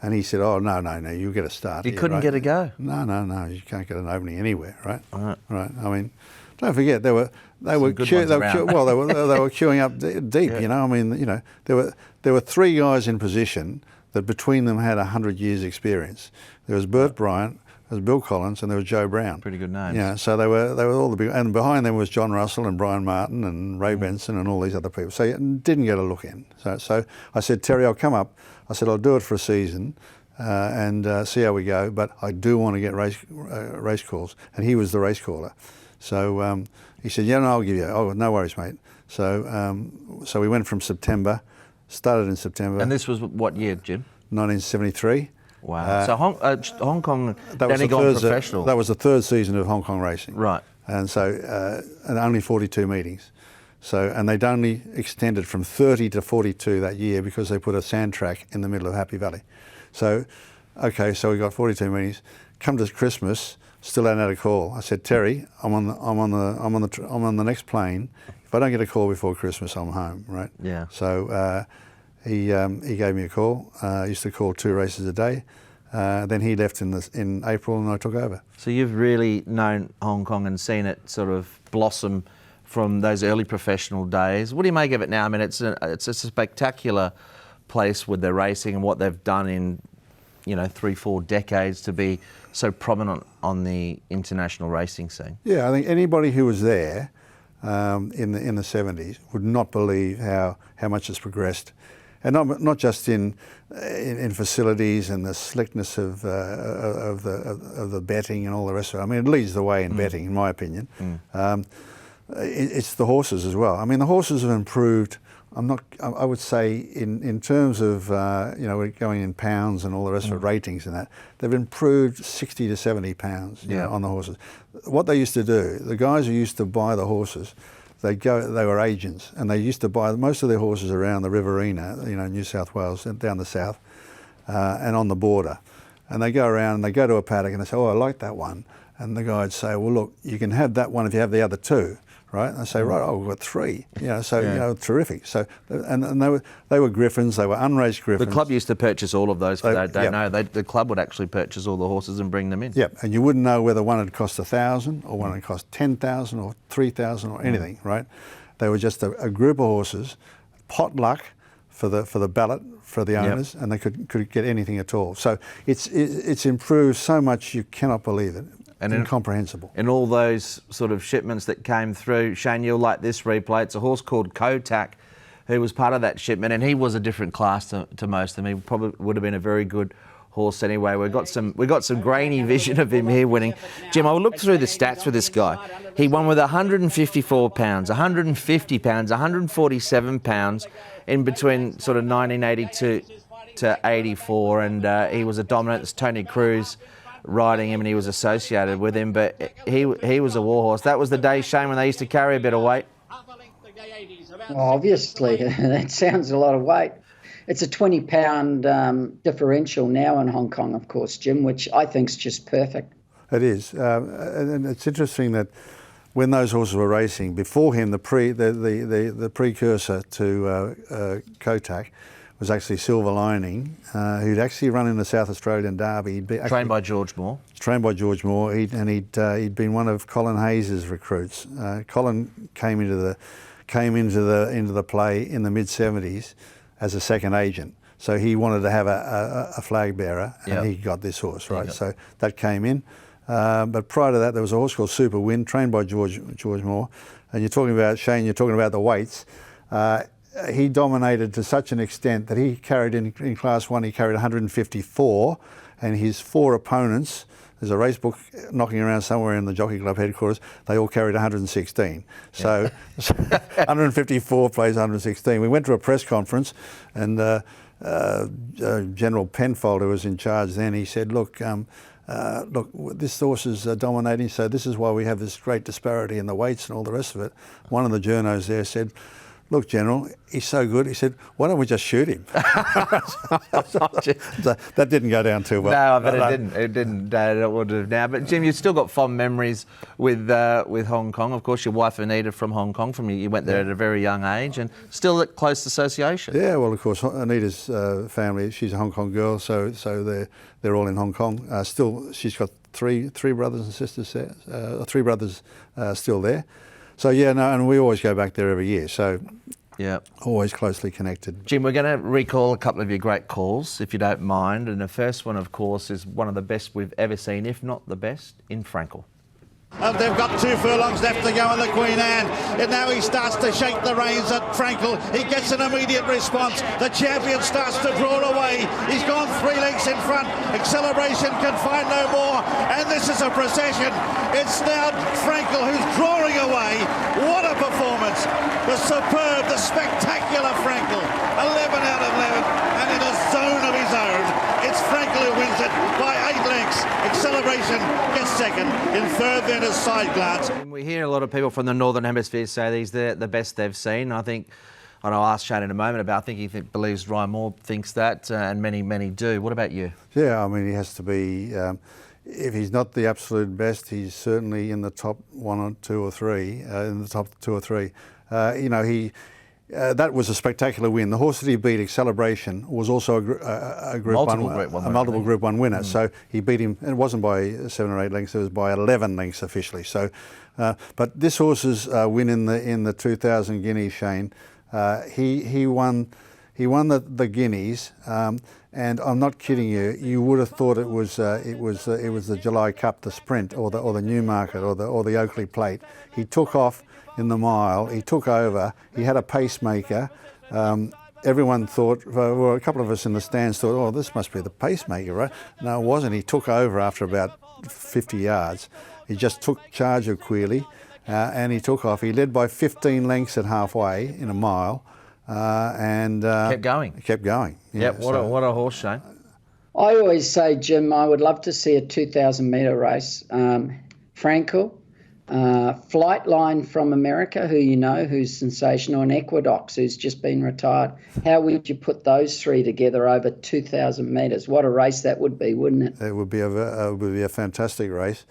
S2: And he said, oh, no, you get a start.
S1: You
S2: here,
S1: couldn't
S2: right?
S1: get a go?
S2: No, you can't get an opening anywhere, right?
S1: Right.
S2: I mean, don't forget, they were queuing up deep, yeah. You know. I mean, you know, there were 3 guys in position that between them had 100 years experience. There was Bert Bryant, there was Bill Collins, and there was Joe Brown.
S1: Pretty good names.
S2: Yeah, so they were all the big, and behind them was John Russell and Brian Martin and Ray Benson and all these other people. So you didn't get a look in. So I said, Terry, I'll come up. I said, I'll do it for a season and see how we go, but I do want to get race calls. And he was the race caller. So he said, yeah, no, I'll give you. Oh, no worries, mate. So we went from September, started in September.
S1: And this was what year, Jim? 1973. Wow. So Hong Kong had only gone professional.
S2: That was the 3rd season of Hong Kong racing.
S1: Right.
S2: And so and only 42 meetings. So, and they'd only extended from 30 to 42 that year because they put a sand track in the middle of Happy Valley. So, okay, so we got 42 meetings. Come to Christmas, still hadn't had a call. I said, Terry, I'm on the next plane. If I don't get a call before Christmas, I'm home, right?
S1: Yeah.
S2: So he gave me a call. I used to call 2 races a day. Then he left in April and I took over.
S1: So you've really known Hong Kong and seen it sort of blossom from those early professional days. What do you make of it now? I mean, it's a spectacular place with their racing and what they've done in, 3-4 decades to be so prominent on the international racing scene.
S2: Yeah, I think anybody who was there in the 70s would not believe how much it's progressed. And not just in facilities and the slickness of the betting and all the rest of it. I mean, it leads the way in betting, in my opinion. It's the horses as well. I mean, the horses have improved. I would say in terms of we're going in pounds and all the rest of it, ratings and that, they've improved 60 to 70 pounds on the horses. What they used to do, the guys who used to buy the horses, they were agents, and they used to buy most of their horses around the Riverina, New South Wales, and down the south, and on the border. And they go around and they go to a paddock and they say, oh, I like that one. And the guy would say, well, look, you can have that one if you have the other 2, right? And they say, right, we've got 3. So terrific. So and they were griffins. They were unraced griffins.
S1: The club used to purchase all of those. For those don't know, the club would actually purchase all the horses and bring them in.
S2: Yep, and you wouldn't know whether one had cost 1,000 or one had cost 10,000 or 3,000 or anything, right? They were just a group of horses, potluck for the ballot for the owners, and they could get anything at all. So it's improved so much you cannot believe it. And incomprehensible.
S1: In all those sort of shipments that came through, Shane, you'll like this replay. It's a horse called Kotak, who was part of that shipment, and he was a different class to most of them. He probably would have been a very good horse anyway. We got some grainy vision of him here winning. Jim, I looked through the stats for this guy. He won with 154 pounds, 150 pounds, 147 pounds in between sort of 1982 to 84, and he was a dominant. It's Tony Cruz riding him, and he was associated with him, but he was a war horse. That was the day, Shane, when they used to carry a bit of weight.
S3: Obviously, that sounds a lot of weight. It's a 20-pound differential now in Hong Kong, of course, Jim, which I think is just perfect.
S2: It is, and it's interesting that when those horses were racing, before him, the precursor to Kotak was actually Silver Lining, who'd actually run in the South Australian Derby.
S1: Trained by George Moore.
S2: Trained by George Moore, he'd been one of Colin Hayes' recruits. Colin came into the play in the mid-70s as a second agent. So he wanted to have a flag bearer, and he got this horse, right? So that came in. But prior to that, there was a horse called Super Wind, trained by George Moore. And you're talking about, Shane, you're talking about the weights. He dominated to such an extent that he carried in Class 1, he carried 154, and his 4 opponents, there's a race book knocking around somewhere in the Jockey Club headquarters, they all carried 116. So 154 plays 116. We went to a press conference, and General Penfold, who was in charge then, he said, look, this horse is dominating, so this is why we have this great disparity in the weights and all the rest of it. One of the journos there said, look, General, he's so good. He said, why don't we just shoot him? That didn't go down too well.
S1: No, but it didn't. It didn't. It would have now. But Jim, you've still got fond memories with Hong Kong. Of course, your wife Anita from Hong Kong. You went there at a very young age, and still a close association.
S2: Yeah, well, of course, Anita's family. She's a Hong Kong girl, so they're all in Hong Kong. Still, she's got three brothers and sisters there. 3 brothers still there. So and we always go back there every year. So always closely connected.
S1: Jim, we're going to recall a couple of your great calls, if you don't mind. And the first one, of course, is one of the best we've ever seen, if not the best, in Frankel.
S9: They've got 2 furlongs left to go in the Queen Anne, and now he starts to shake the reins at Frankel. He gets an immediate response. The champion starts to draw away. He's gone 3 lengths in front. Acceleration can find no more, and this is a procession. It's now Frankel who's drawing away. What a performance. The superb, the spectacular Frankel. 11 out of 11, and in a zone of his own. It's Frankel who wins it by 8 lengths. Acceleration gets second. In third, then is Side Glance.
S1: We hear a lot of people from the Northern Hemisphere say these are the best they've seen. I think, and I'll ask Shane in a moment about, I think he believes Ryan Moore thinks that, and many do. What about you?
S2: Yeah, I mean, he has to be, if he's not the absolute best, he's certainly in the top 1 or 2 or 3, in the top 2 or 3. That was a spectacular win. The horse that he beat, Acceleration, was also a multiple Group 1 winner. So he beat him, and it wasn't by 7 or 8 lengths, it was by 11 lengths officially. So, but this horse's win in the 2,000 guineas, Shane, he won the guineas, and I'm not kidding you. You would have thought it was the July Cup, the Sprint, or the Newmarket, or the Oakley Plate. He took off in the mile. He took over. He had a pacemaker. Everyone thought, well, a couple of us in the stands thought, oh, this must be the pacemaker, right? No, it wasn't. He took over after about 50 yards. He just took charge of Quealy, and he took off. He led by 15 lengths at halfway in a mile, and
S1: kept going.
S2: Kept going.
S1: Yeah. What a horse, Shane.
S3: I always say, Jim, I would love to see a 2,000 metre race. Frankel. Flightline from America, who's sensational, and Equinox, who's just been retired. How would you put those 3 together over 2,000 metres? What a race that would be, wouldn't it?
S2: It would be a fantastic race.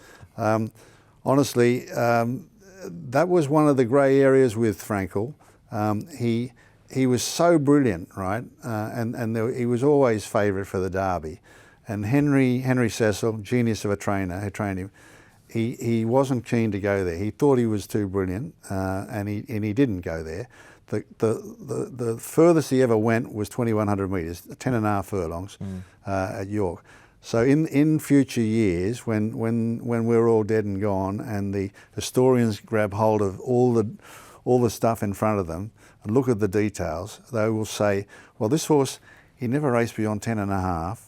S2: Honestly, that was one of the grey areas with Frankel. He was so brilliant, right? He was always favourite for the Derby. And Henry Cecil, genius of a trainer who trained him, he wasn't keen to go there. He thought he was too brilliant, and he didn't go there. The furthest he ever went was 2,100 metres, 10.5 furlongs at York. So in future years, when we're all dead and gone, and the historians grab hold of all the stuff in front of them and look at the details, they will say, well, this horse, he never raced beyond 10.5.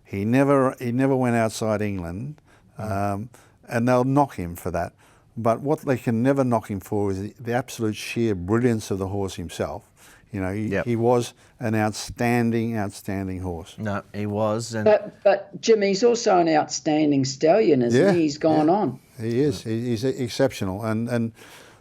S2: He never went outside England, and they'll knock him for that. But what they can never knock him for is the absolute sheer brilliance of the horse himself. You know, he was an outstanding horse.
S1: No, he was. And
S3: but Jim, he's also an outstanding stallion, isn't he? He's gone on.
S2: He is. He's exceptional. And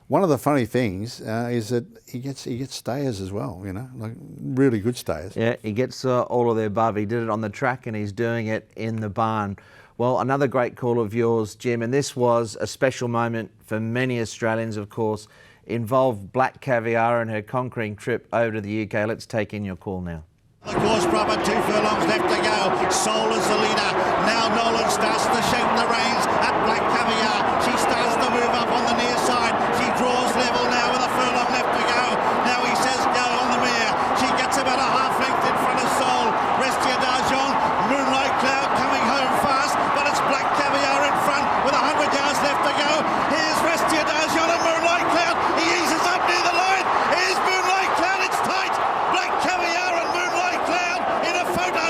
S2: one of the funny things is that he gets stayers as well. You know, like really good stayers.
S1: Yeah, he gets all of the above. He did it on the track, and he's doing it in the barn. Well, another great call of yours, Jim, and this was a special moment for many Australians, of course, involved Black Caviar and her conquering trip over to the UK. Let's take in your call now.
S9: The course proper, 2 furlongs left to go. Soul is the leader. Now Nolan starts to shake the reins at Black Caviar. She starts to move up on the near side. She draws level now with a furlong left to go. Now he says go on the mare. She gets about a half length in front of Soul. Restia d'Argent, Moonlight Cloud coming home fast, but it's Black Caviar in front with 100 yards left to go. Here's Restia d'Argent and Moonlight Cloud. He eases up near the line. Here's Moonlight Cloud. It's tight. Black Caviar and Moonlight Cloud in a photo.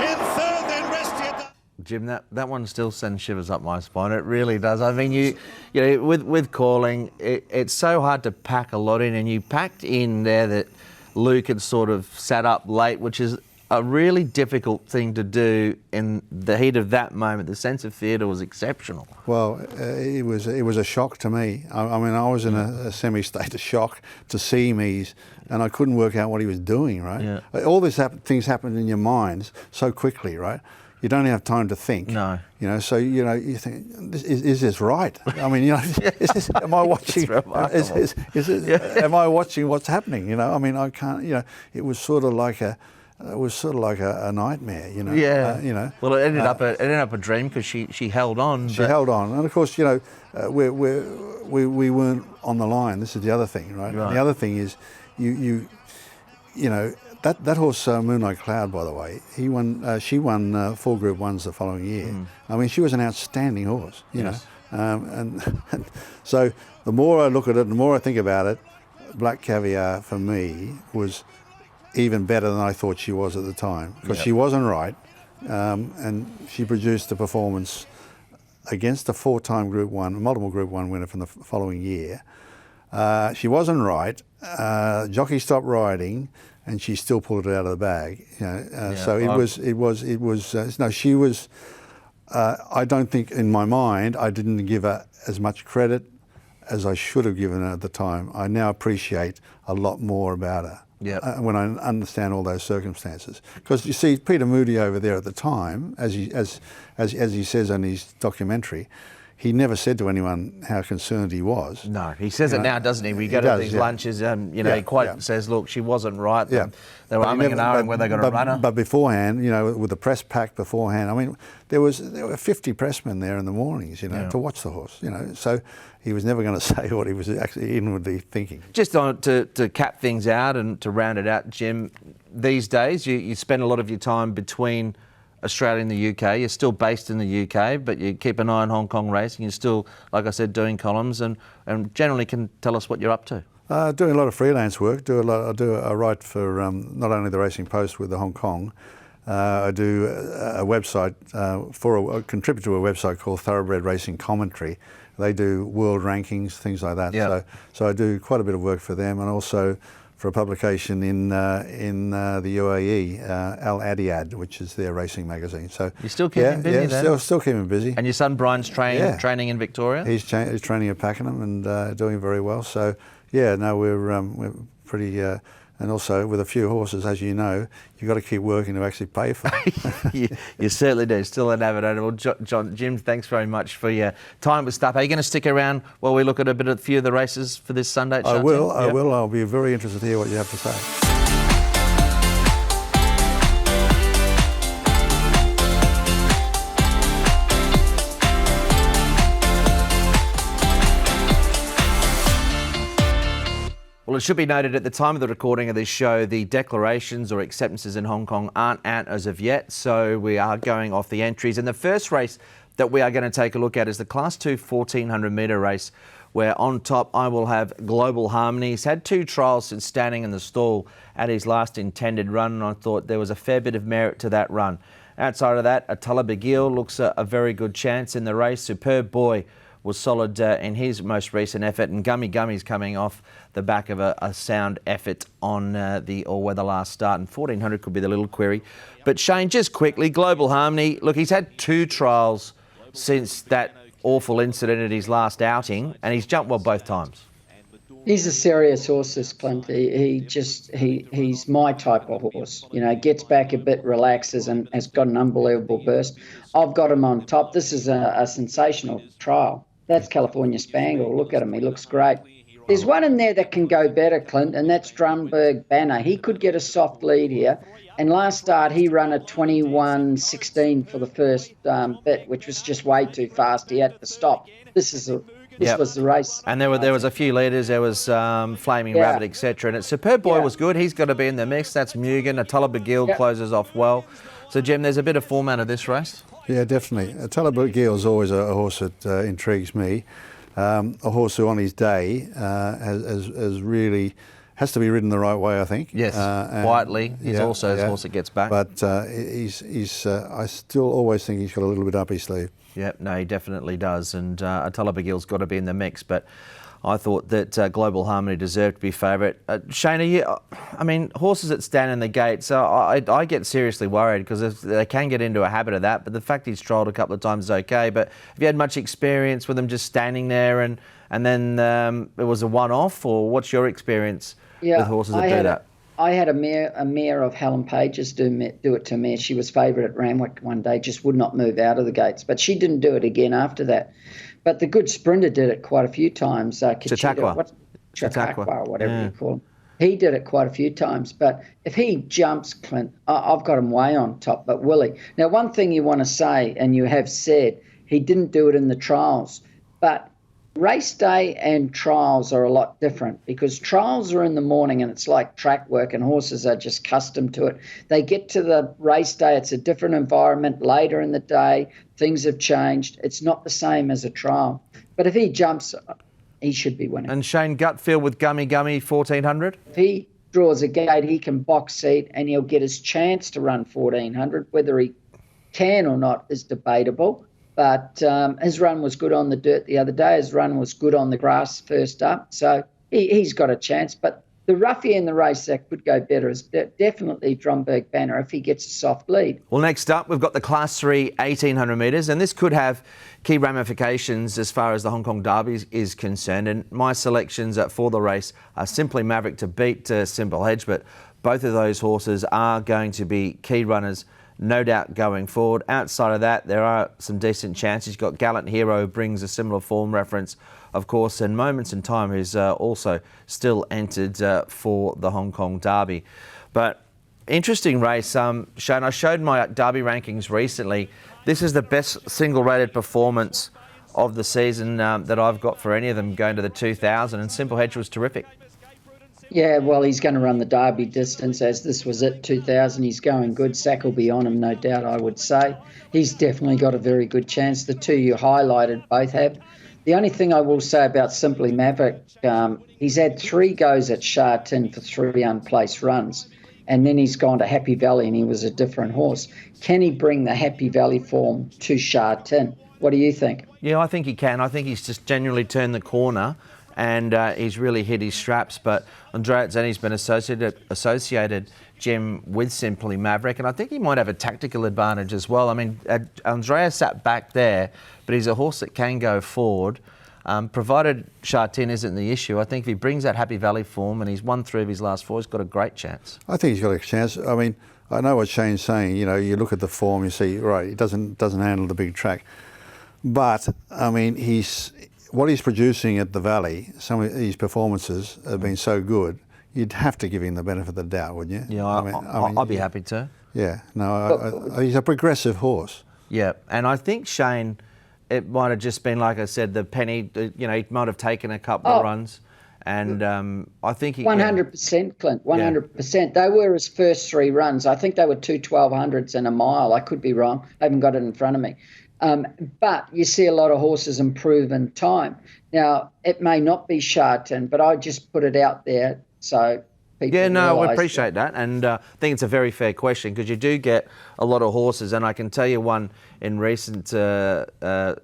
S9: In third, then Restia d'Argent.
S1: Jim, that one still sends shivers up my spine. It really does. I mean, you know, with calling, it's so hard to pack a lot in, and you packed in there that Luke had sort of sat up late, which is a really difficult thing to do in the heat of that moment. The sense of theatre was exceptional.
S2: Well, it was a shock to me. I mean, I was in a semi-state of shock to see Mies, and I couldn't work out what he was doing, right?
S1: Yeah.
S2: All these things happen in your mind so quickly, right? You don't have time to think.
S1: No.
S2: You know, so, you know, you think, is this right? I mean, you know, am I watching? Am I watching what's happening? You know, I mean, I can't, you know, it was sort of like a nightmare, you know.
S1: Yeah.
S2: You know.
S1: Well, it ended up a dream because she held on.
S2: She held on, and of course, you know, we weren't on the line. This is the other thing, right?
S1: Right.
S2: And the other thing is, you know, that horse Moonlight Cloud, by the way, she won 4 Group 1s the following year. I mean, she was an outstanding horse, you know. And so the more I look at it, the more I think about it, Black Caviar for me was even better than I thought she was at the time, because she wasn't right, and she produced a performance against a 4-time Group 1, multiple Group 1 winner from the following year. She wasn't right. Jockey stopped riding, and she still pulled it out of the bag. You know, so it was. No, she was. I don't think, in my mind, I didn't give her as much credit as I should have given her at the time. I now appreciate a lot more about her. When I understand all those circumstances, because you see Peter Moody over there at the time, as he says in his documentary, he never said to anyone how concerned he was.
S1: No, he says it now, doesn't he? We go to these lunches, and you know, he quite says, "Look, she wasn't right."
S2: Yeah,
S1: they were umming and ahhing whether they got a runner.
S2: But beforehand, you know, with the press pack beforehand, I mean, there were 50 pressmen there in the mornings, you know, to watch the horse. You know, so he was never going to say what he was actually inwardly thinking.
S1: Just on to cap things out and to round it out, Jim. These days, you spend a lot of your time between Australia and the UK. You're still based in the UK, but you keep an eye on Hong Kong racing. You're still, like I said, doing columns and generally can tell us what you're up to.
S2: Doing a lot of freelance work. I write for not only the Racing Post with the Hong Kong. I do a website I contribute to a website called Thoroughbred Racing Commentary. They do world rankings, things like that.
S1: Yeah.
S2: So I do quite a bit of work for them, and also for a publication in the UAE, Al Adiyad, which is their racing magazine. So
S1: you're still keeping busy then?
S2: Yeah, still keeping busy.
S1: And your son Brian's training in Victoria?
S2: He's training at Pakenham and doing very well. So yeah, no, we're pretty And also, with a few horses, as you know, you've got to keep working to actually pay for them.
S1: you certainly do. Still an avid owner. Well, Jim, thanks very much for your time with Stuff. Are you going to stick around while we look at a few of the races for this Sunday at Sha Tin?
S2: I will. I'll be very interested to hear what you have to say.
S1: Well, it should be noted at the time of the recording of this show, the declarations or acceptances in Hong Kong aren't out as of yet, so we are going off the entries. And the first race that we are going to take a look at is the Class 2 1400 metre race, where on top I will have Global Harmony. He's had 2 trials since standing in the stall at his last intended run, and I thought there was a fair bit of merit to that run. Outside of that, Atala Begil looks a very good chance in the race. Superb Boy was solid in his most recent effort, and Gummy Gummy's coming off the back of a sound effort on the all-weather last start, and 1400 could be the little query. But Shane, just quickly, Global Harmony, look, he's had 2 trials since that awful incident at his last outing, and he's jumped well both times.
S3: He's a serious horse, this Clint. He's my type of horse. You know, gets back a bit, relaxes, and has got an unbelievable burst. I've got him on top. This is a sensational trial. That's California Spangle. Look at him. He looks great. There's one in there that can go better, Clint, and that's Drumberg Banner. He could get a soft lead here. And last start, he ran a 21.16 for the first bit, which was just way too fast. He had to stop. This was the race.
S1: And there was a few leaders. There was Flaming Rabbit, etc. And Superb Boy was good. He's got to be in the mix. That's Mugen. Atala Begil closes off well. So, Jim, there's a bit of format of this race.
S2: Yeah, definitely. Atala Begil is always a horse that intrigues me. A horse who on his day has to be ridden the right way, I think.
S1: Yes, quietly. He's also a horse that gets back.
S2: But I still always think he's got a little bit up his sleeve.
S1: Yep, no, he definitely does. And Atala Begil's got to be in the mix. But I thought that Global Harmony deserved to be favourite. Shane, horses that stand in the gate, so I get seriously worried because they can get into a habit of that. But the fact he's trialled a couple of times is okay. But have you had much experience with them just standing there and then it was a one-off, or what's your experience with horses that do that?
S3: I had a mare of Helen Page's do it to me. She was favourite at Randwick one day, just would not move out of the gates. But she didn't do it again after that. But the good sprinter did it quite a few times.
S1: Chautauqua,
S3: whatever you call him. He did it quite a few times. But if he jumps, Clint, I've got him way on top. But Willie, now one thing you want to say, and you have said, he didn't do it in the trials. But race day and trials are a lot different, because trials are in the morning and it's like track work and horses are just accustomed to it. They get to the race day, it's a different environment. Later in the day, things have changed. It's not the same as a trial. But if he jumps, he should be winning.
S1: And Shane, gut feel with Gummy 1400?
S3: If he draws a gate, he can box seat and he'll get his chance to run 1400. Whether he can or not is debatable. But his run was good on the dirt the other day. His run was good on the grass first up. So he's got a chance. But the roughie in the race that could go better is definitely Drumberg Banner if he gets a soft lead.
S1: Well, next up, we've got the Class 3 1800 metres, and this could have key ramifications as far as the Hong Kong Derby is concerned. And my selections for the race are Simply Maverick to beat Simple Hedge, but both of those horses are going to be key runners, no doubt, going forward. Outside of that, there are some decent chances. You've got Gallant Hero, brings a similar form reference, of course, and Moments in Time, who's also still entered for the Hong Kong Derby. But interesting race. Shane, I showed my Derby rankings recently. This is the best single-rated performance of the season that I've got for any of them going to the 2000, and Simple Hedge was terrific.
S3: Yeah, well, he's going to run the Derby distance, as this was it, 2000. He's going good. Sack will be on him, no doubt, I would say. He's definitely got a very good chance. The two you highlighted both have. The only thing I will say about Simply Maverick, he's had 3 goes at Sha Tin for 3 unplaced runs, and then he's gone to Happy Valley and he was a different horse. Can he bring the Happy Valley form to Sha Tin? What do you think?
S1: Yeah, I think he can. I think he's just genuinely turned the corner and he's really hit his straps. But Andrea Zeni's been associated, Jim, with Simply Maverick, and I think he might have a tactical advantage as well. I mean, Andrea sat back there, but he's a horse that can go forward. Provided Sha Tin isn't the issue, I think if he brings that Happy Valley form and he's won 3 of his last 4, he's got a great chance.
S2: I think he's got a chance. I mean, I know what Shane's saying. You know, you look at the form, you see, right, he doesn't handle the big track. But, I mean, what he's producing at the Valley, some of his performances have been so good, you'd have to give him the benefit of the doubt, wouldn't you?
S1: Yeah, I'd be happy to.
S2: Yeah, no, he's a progressive horse.
S1: Yeah, and I think Shane, it might have just been, like I said, the penny, you know, he might have taken a couple of runs. And I think he...
S3: 100%, Clint, 100%. Yeah. They were his first 3 runs. I think they were 2 1200s and a mile. I could be wrong. I haven't got it in front of me. But you see a lot of horses improve in time. Now, it may not be Sha Tin, but I just put it out there so people
S1: I appreciate that. And I think it's a very fair question because you do get a lot of horses. And I can tell you one in recent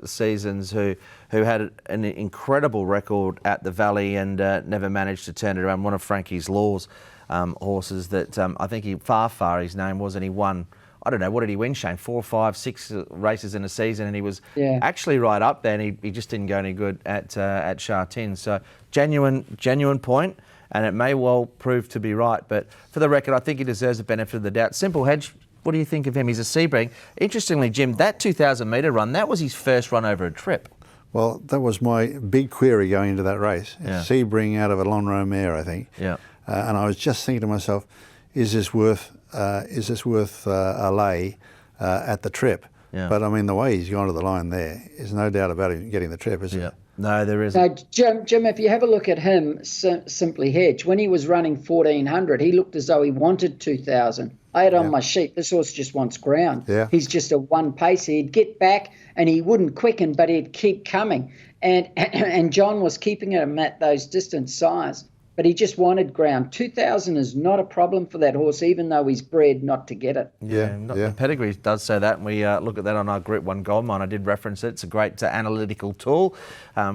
S1: seasons who had an incredible record at the Valley and never managed to turn it around. One of Frankie's Law's horses that I think Far his name was, and he won. I don't know, what did he win, Shane? 4, 5, 6 races in a season, and he was actually right up there, and he just didn't go any good at Sha Tin. So genuine point, and it may well prove to be right. But for the record, I think he deserves the benefit of the doubt. Simple Hedge, what do you think of him? He's a Sebring. Interestingly, Jim, that 2,000 metre run, that was his first run over a trip.
S2: Well, that was my big query going into that race.
S1: Yeah.
S2: Sebring out of a Lonhro mare, I think.
S1: Yeah.
S2: And I was just thinking to myself, is this worth a lay at the trip?
S1: Yeah.
S2: But I mean, the way he's gone to the line there, there's no doubt about him getting the trip, is there?
S1: No, there isn't.
S3: No, Jim, if you have a look at him, Simply Hedge, when he was running 1400, he looked as though he wanted 2000. I had on my sheet, this horse just wants ground.
S2: Yeah.
S3: He's just a one pacer. He'd get back and he wouldn't quicken, but he'd keep coming. And John was keeping him at those distance size. But he just wanted ground. 2,000 is not a problem for that horse, even though he's bred not to get it.
S1: The pedigree does say that, and we look at that on our Group 1 Goldmine. I did reference it. It's a great analytical tool,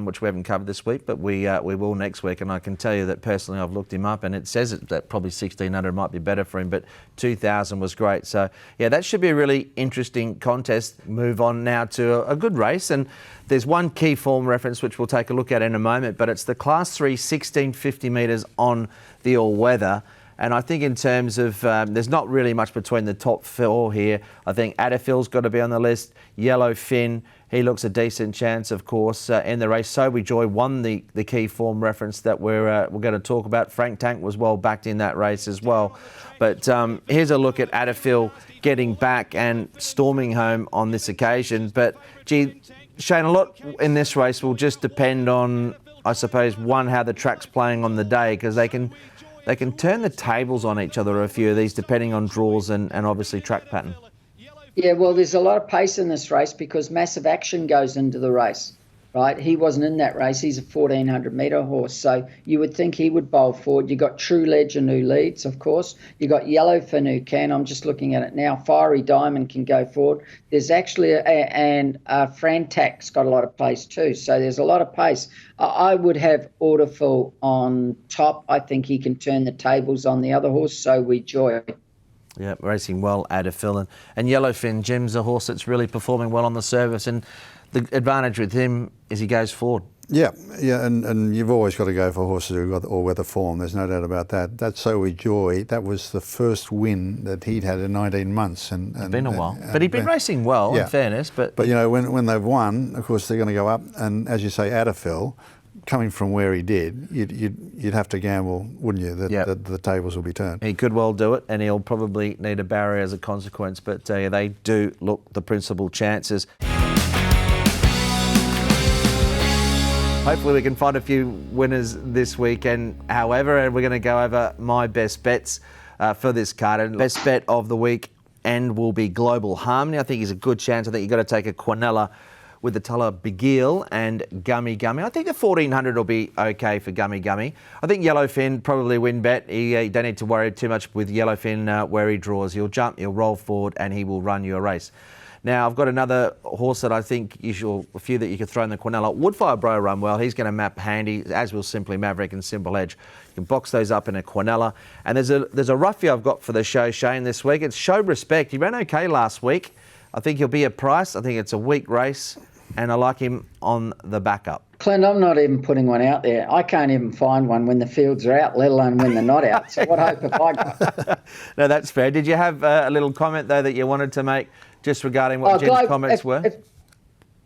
S1: which we haven't covered this week, but we will next week. And I can tell you that personally I've looked him up, and it says that probably 1,600 might be better for him, but 2,000 was great. So, yeah, that should be a really interesting contest. Move on now to a good race, and there's one key form reference which we'll take a look at in a moment, but it's the Class 3 1650 metres on the all-weather. And I think in terms of, there's not really much between the top 4 here. I think Adafil's got to be on the list. Yellowfin, he looks a decent chance, of course, in the race. So We Joy won the key form reference that we're going to talk about. Frank Tank was well backed in that race as well. But here's a look at Adafil getting back and storming home on this occasion. But, gee, Shane, a lot in this race will just depend on, I suppose, one, how the track's playing on the day, because they can turn the tables on each other, a few of these, depending on draws and obviously track pattern.
S3: Yeah, well, there's a lot of pace in this race because Massive Action goes into the race, right? He wasn't in that race. He's a 1,400 metre horse, so you would think he would bowl forward. You got True Legend who leads, of course. You got Yellowfin who can. I'm just looking at it now. Fiery Diamond can go forward. There's actually Frantak's got a lot of pace too, so there's a lot of pace. I would have Orderful on top. I think he can turn the tables on the other horse, So We Joy.
S1: Yeah, racing well, Adafil. And Yellowfin, Jim's a horse that's really performing well on the surface, and the advantage with him is he goes forward.
S2: Yeah, and you've always got to go for horses who've got all-weather form. There's no doubt about that. That's So We Joy. That was the first win that he'd had in 19 months. It's
S1: been a while. But he'd been racing well, in fairness. But
S2: you know, when they've won, of course, they're going to go up. And as you say, Adafil, coming from where he did, you'd have to gamble, wouldn't you, that the tables will be turned.
S1: He could well do it, and he'll probably need a barrier as a consequence. But they do look the principal chances. Hopefully we can find a few winners this weekend, however, and we're going to go over my best bets for this card. And best bet of the week will be Global Harmony. I think he's a good chance. I think you've got to take a Quinella with the Tulla Begil and Gummy Gummy. I think the 1,400 will be okay for Gummy Gummy. I think Yellowfin probably win bet. You don't need to worry too much with Yellowfin where he draws. He'll jump, he'll roll forward, and he will run you a race. Now, I've got another horse that I think a few that you could throw in the Quinella. Woodfire Bro run well. He's going to map handy, as will Simply Maverick and Simple Edge. You can box those up in a Quinella. And there's a roughie I've got for the show, Shane, this week. It's Show Respect. He ran okay last week. I think he'll be a price. I think it's a weak race. and I like him on the backup.
S3: Clint, I'm not even putting one out there. I can't even find one when the fields are out, let alone when they're not out. So what hope have I got?
S1: No, that's fair. Did you have a little comment, though, that you wanted to make just regarding what Jim's comments were?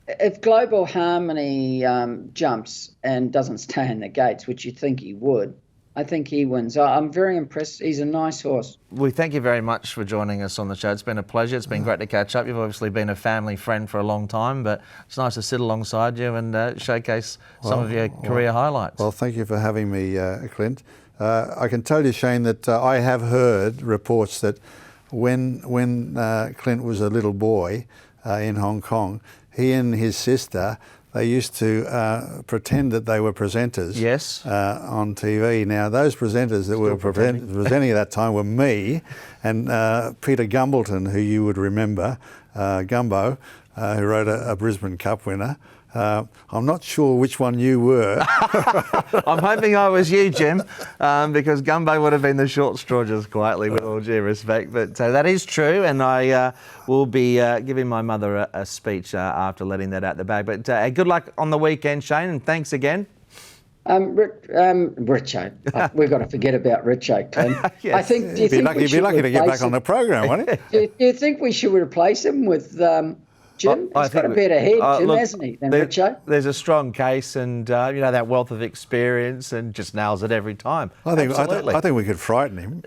S3: If Global Harmony jumps and doesn't stay in the gates, which you think he would, I think he wins. I'm very impressed. He's a nice horse.
S1: We thank you very much for joining us on the show. It's been a pleasure. It's been great to catch up. You've obviously been a family friend for a long time, but it's nice to sit alongside you and showcase some of your career highlights.
S2: Well, thank you for having me, Clint. I can tell you, Shane, that I have heard reports that when Clint was a little boy in Hong Kong, he and his sister, they used to pretend that they were presenters.
S1: Yes.
S2: On TV. Now, those presenters that were presenting at that time were me and Peter Gumbleton, who you would remember, Gumbo, who rode a Brisbane Cup winner. I'm not sure which one you were.
S1: I'm hoping I was you, Jim, because Gumbo would have been the short straw, just quietly, with all due respect. But that is true, and I will be giving my mother a speech after letting that out the bag. But good luck on the weekend, Shane, and thanks again.
S3: Richo. We've got to forget about Richo, Clint.
S1: Yes.
S3: I think.
S2: You'd be lucky to get back on the program, wouldn't you?
S3: Do you think we should replace him with Jim? He's got a better head, Jim, hasn't he, than Richo?
S1: There's a strong case, and that wealth of experience, and just nails it every time.
S2: I think we could frighten him.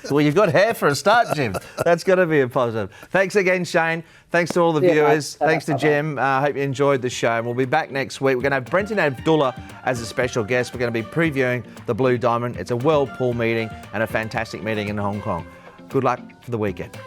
S1: Well, you've got hair for a start, Jim. That's got to be a positive. Thanks again, Shane. Thanks to all the viewers. Thanks to Jim. I hope you enjoyed the show. And we'll be back next week. We're going to have Brenton Abdullah as a special guest. We're going to be previewing the Blue Diamond. It's a World Pool meeting and a fantastic meeting in Hong Kong. Good luck for the weekend.